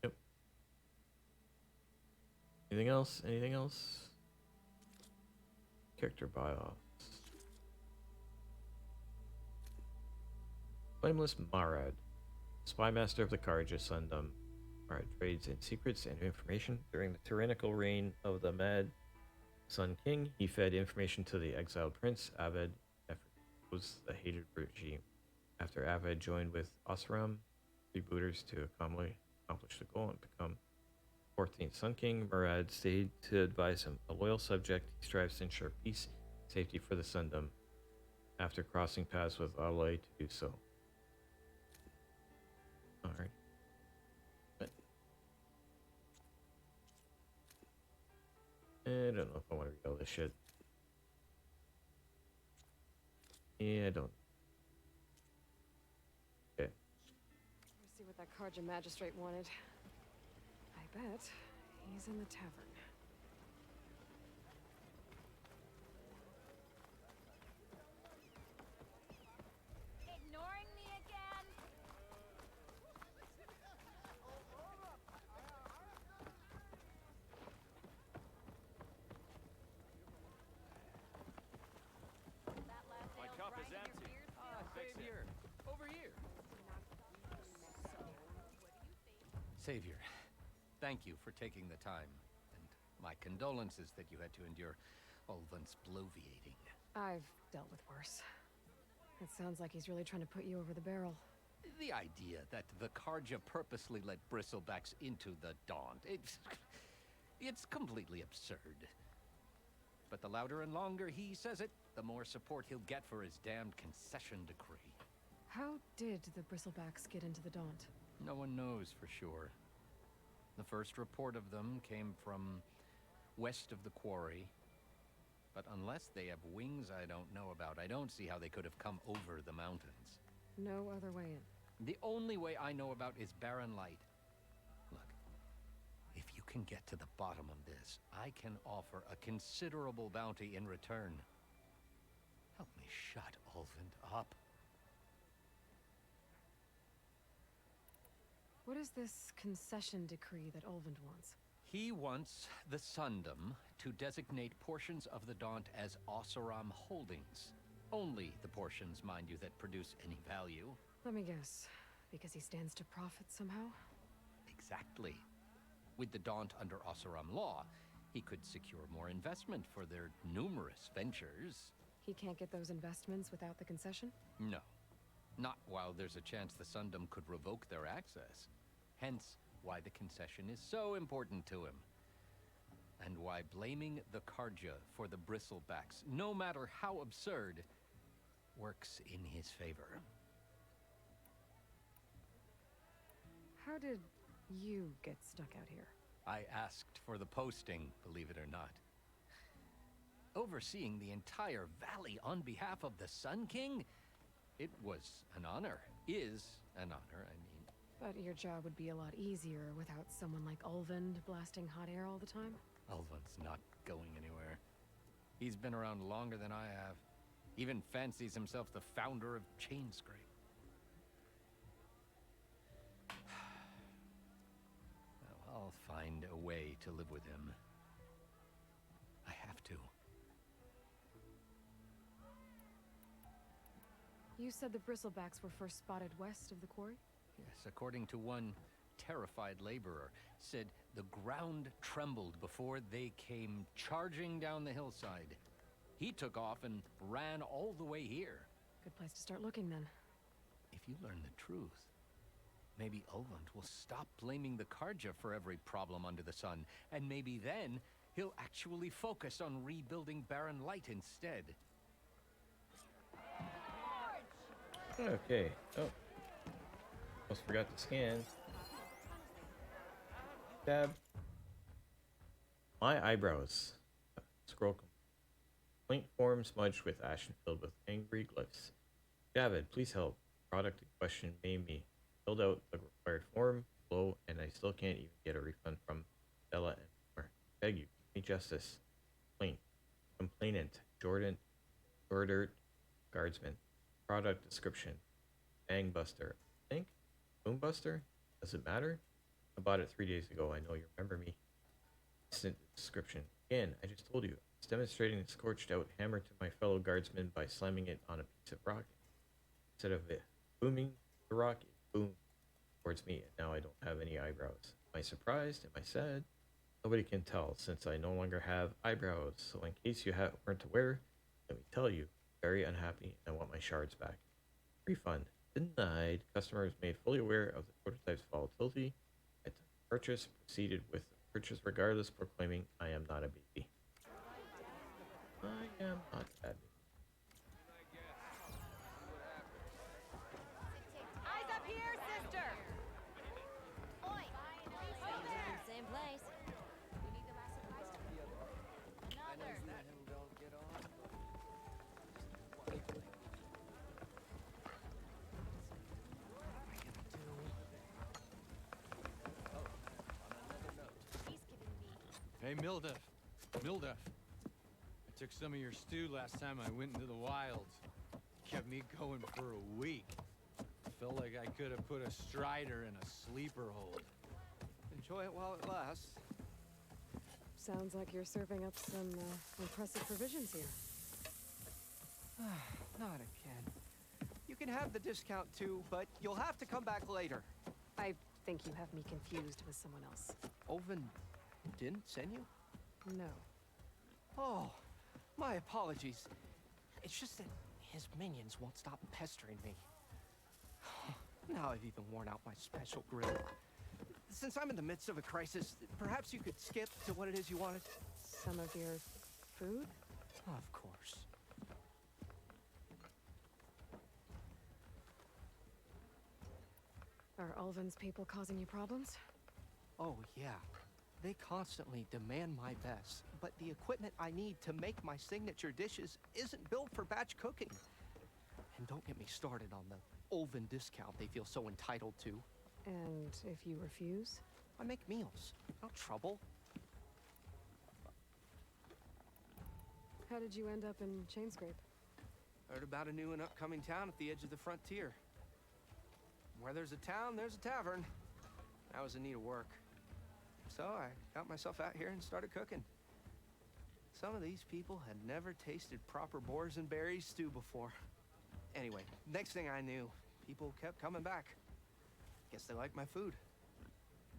Yep. Anything else? Anything else? Character bios. Flameless Marad. Spy Master of the Carja Sundom. trades in secrets and information. During the tyrannical reign of the Mad Sun King, he fed information to the exiled prince, Avad, was the hated regime. After Avad joined with Osram, freebooters to accomplish the goal and become 14th Sun King, Murad stayed to advise him. A loyal subject, he strives to ensure peace, safety for the Sundom, after crossing paths with Alay to do so. Alright. I don't know if I want to read all this shit. Yeah, I don't. Okay. Let's see what that Karja magistrate wanted. I bet he's in the tavern. Ignoring me again? My cup is empty. Savior, over here. Savior, thank you for taking the time, and my condolences that you had to endure Ulvan's bloviating. I've dealt with worse. It sounds like he's really trying to put you over the barrel. The idea that the Karja purposely let bristlebacks into the Daunt, it's completely absurd. But the louder and longer he says it, the more support he'll get for his damned concession decree. How did the Bristlebacks get into the Daunt? No one knows for sure. The first report of them came from west of the quarry. But unless they have wings I don't know about, I don't see how they could have come over the mountains. No other way in. The only way I know about is Barren Light. Look, if you can get to the bottom of this, I can offer a considerable bounty in return. Help me shut Ulvund up. What is this concession decree that Ulvund wants? He wants the Sundom to designate portions of the Daunt as Oseram holdings. Only the portions, mind you, that produce any value. Let me guess. Because he stands to profit somehow? Exactly. With the Daunt under Oseram law, he could secure more investment for their numerous ventures. He can't get those investments without the concession? No. Not while there's a chance the Sundom could revoke their access. Hence, why the concession is so important to him. And why blaming the Karja for the Bristlebacks, no matter how absurd, works in his favor. How did you get stuck out here? I asked for the posting, believe it or not. Overseeing the entire valley on behalf of the Sun King? It was an honor. Is an honor, I mean. But your job would be a lot easier without someone like Ulvund blasting hot air all the time? Ulvund's not going anywhere. He's been around longer than I have. Even fancies himself the founder of Chainscrape. Well, I'll find a way to live with him. I have to. You said the Bristlebacks were first spotted west of the quarry? Yes, according to one terrified laborer, said the ground trembled before they came charging down the hillside. He took off and ran all the way here. Good place to start looking, then. If you learn the truth, maybe Ulvund will stop blaming the Karja for every problem under the sun, and maybe then he'll actually focus on rebuilding Barren Light instead. Okay. Oh. Almost forgot to scan. Tab. My eyebrows. Scroll. Complaint form smudged with ash and filled with angry glyphs. David, please help. Product in question made me. Filled out the required form, below, and I still can't even get a refund from Bella anymore. Beg you, give me justice. Complaint. Complainant. Jordan. Jordert. Guardsman. Product description. Bangbuster. I think? Boombuster? Does it matter? I bought it 3 days ago. I know you remember me. Instant description. Again, I just told you. It's demonstrating a scorched out hammer to my fellow guardsmen by slamming it on a piece of rock. Instead of it booming the rock, it boomed towards me, and now I don't have any eyebrows. Am I surprised? Am I sad? Nobody can tell since I no longer have eyebrows. So in case you weren't aware, let me tell you, very unhappy and I want my shards back. Refund. Denied. Customer is made fully aware of the prototype's volatility. At the purchase, proceeded with the purchase regardless, proclaiming, I am not a baby. I am not a baby. Eyes up here, sister! Oi! Over there! Same place. We need the last supplies. Another! Hey, Mildef. Mildef. I took some of your stew last time I went into the wilds. Kept me going for a week. Felt like I could have put a strider in a sleeper hold. Enjoy it while it lasts. Sounds like you're serving up some impressive provisions here. Not again. You can have the discount too, but you'll have to come back later. I think you have me confused with someone else. Oven didn't send you? No. Oh, my apologies. It's just that his minions won't stop pestering me. Now I've even worn out my special grill. Since I'm in the midst of a crisis, perhaps you could skip to what it is you wanted? Some of your food? Of course. Are Ulvin's people causing you problems? Oh, yeah. They constantly demand my best, but the equipment I need to make my signature dishes isn't built for batch cooking. And don't get me started on the Ulvin discount they feel so entitled to. And if you refuse? I make meals. No trouble. How did you end up in Chainscrape? Heard about a new and upcoming town at the edge of the frontier. Where there's a town, there's a tavern. I was in need of work. So I got myself out here and started cooking. Some of these people had never tasted proper boars and berries stew before. Anyway, next thing I knew, people kept coming back. Guess they liked my food.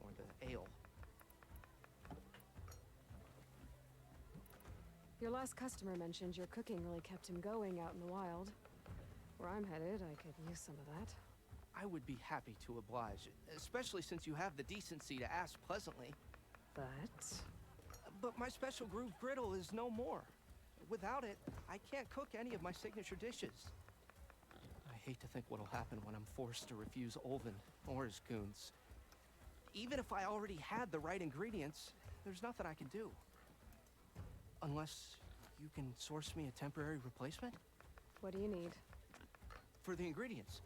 Or the ale. Your last customer mentioned your cooking really kept him going out in the wild. Where I'm headed, I could use some of that. I would be happy to oblige, especially since you have the decency to ask pleasantly. But my special groove griddle is no more. Without it, I can't cook any of my signature dishes. I hate to think what'll happen when I'm forced to refuse Ulvin or his goons. Even if I already had the right ingredients, there's nothing I can do. Unless you can source me a temporary replacement? What do you need? For the ingredients.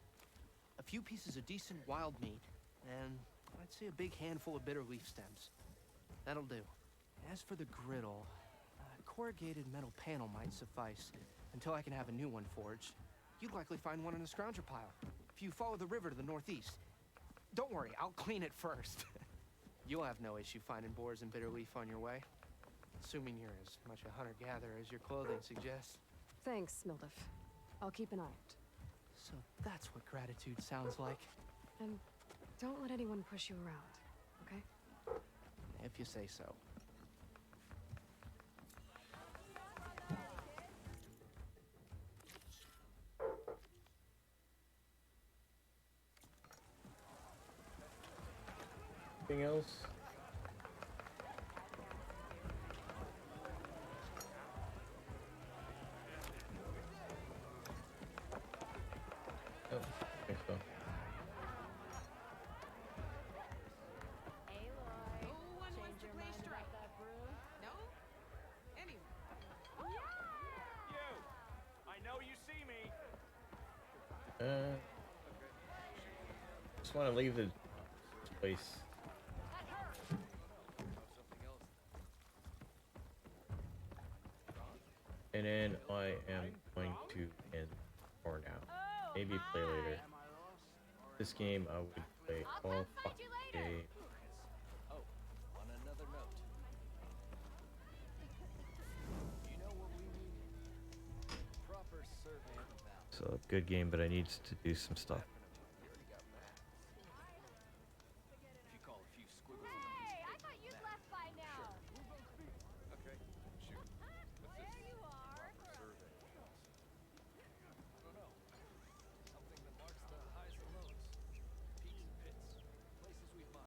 A few pieces of decent wild meat, and I'd say a big handful of bitter leaf stems. That'll do. As for the griddle, a corrugated metal panel might suffice until I can have a new one forged. You'd likely find one in a scrounger pile, if you follow the river to the northeast. Don't worry, I'll clean it first. You'll have no issue finding boars and bitter leaf on your way. Assuming you're as much a hunter-gatherer as your clothing suggests. Thanks, Mildef. I'll keep an eye out. So that's what gratitude sounds like. And don't let anyone push you around, okay? If you say so. Anything else? Oh, I think so. Just want to leave the place. And then I am going to end for now. Maybe play later. This game I would play all fucking day. Oh, on another note. You know what we need? Proper survey of the valley. So good game, but I need to do some stuff.